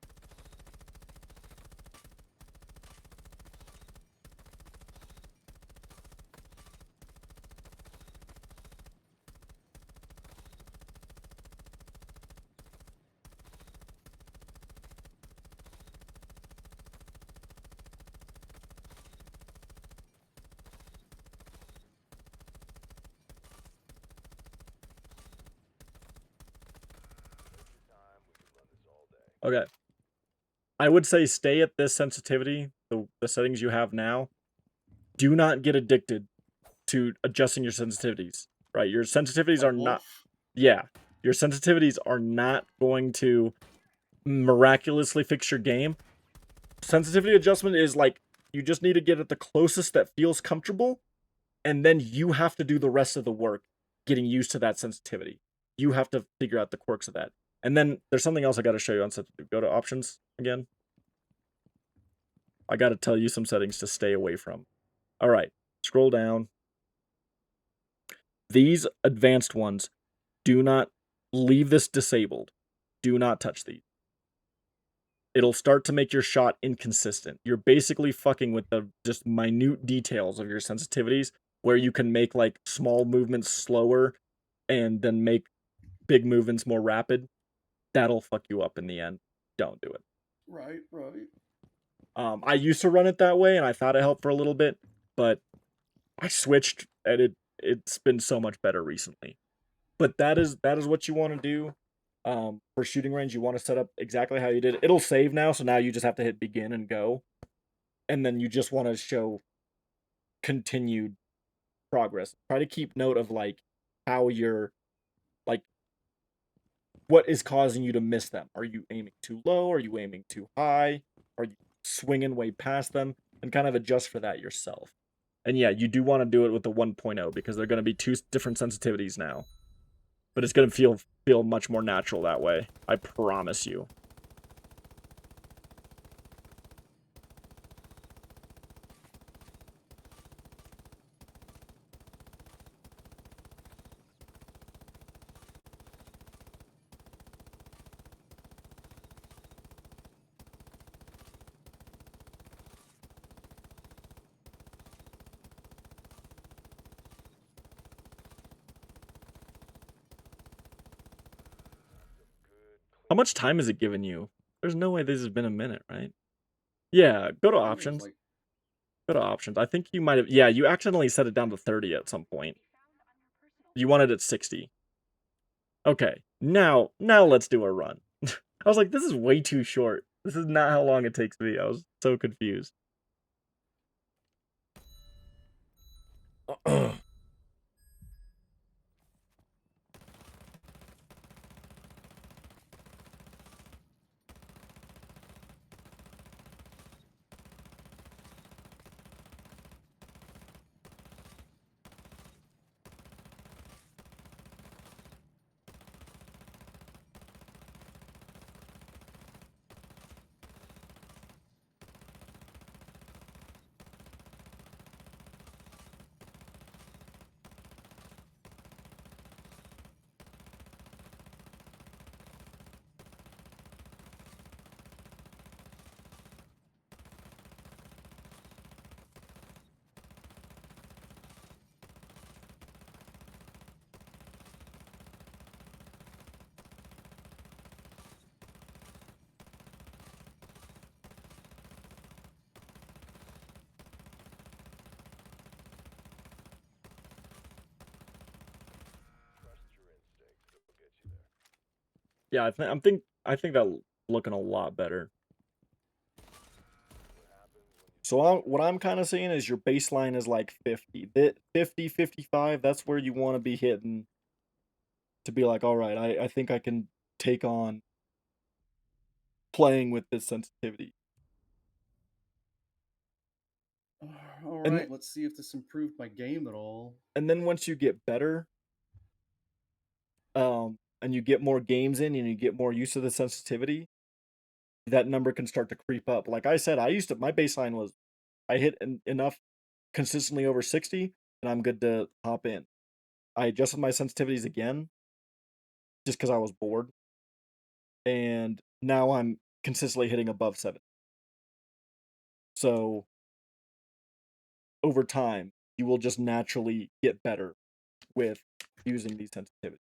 A: Okay. I would say stay at this sensitivity, the settings you have now. Do not get addicted to adjusting your sensitivities, right? Your sensitivities are not... Yeah. Your sensitivities are not going to miraculously fix your game. Sensitivity adjustment is like, you just need to get it the closest that feels comfortable, and then you have to do the rest of the work getting used to that sensitivity. You have to figure out the quirks of that. And then there's something else I got to show you on sensitivity. Go to options again. I got to tell you some settings to stay away from. All right, scroll down. These advanced ones, do not leave this disabled. Do not touch these. It'll start to make your shot inconsistent. You're basically fucking with the just minute details of your sensitivities, where you can make like small movements slower and then make big movements more rapid. That'll fuck you up in the end. Don't do it.
B: Right.
A: I used to run it that way, and I thought it helped for a little bit, but I switched, and it's been so much better recently. But that is what you want to do. For shooting range, you want to set up exactly how you did. It'll save now, so now you just have to hit begin and go. And then you just want to show continued progress. Try to keep note of like how you're like, what is causing you to miss them. Are you aiming too low? Are you aiming too high? Are you swinging way past them? And kind of adjust for that yourself. And yeah, you do want to do it with the 1.0 because they're going to be two different sensitivities now. But it's going to feel much more natural that way. I promise you. How much time has it given you? There's no way this has been a minute, right? Yeah, go to options. Go to options. I think you might have... Yeah, you accidentally set it down to 30 at some point. You wanted it at 60. Okay, now let's do a run. I was like, this is way too short. This is not how long it takes me. I was so confused. Yeah, I think that looking a lot better. So what I'm kind of seeing is your baseline is like 50. 50, 55, that's where you want to be hitting to be like, all right, I think I can take on playing with this sensitivity.
D: All
A: And
D: right, let's see if this improved my game at all.
A: and then once you get better, and you get more games in and you get more used to the sensitivity, that number can start to creep up. Like I said, my baseline was I hit enough consistently over 60 and I'm good to hop in. I adjusted my sensitivities again just because I was bored. And now I'm consistently hitting above 7. So over time, you will just naturally get better with using these sensitivities.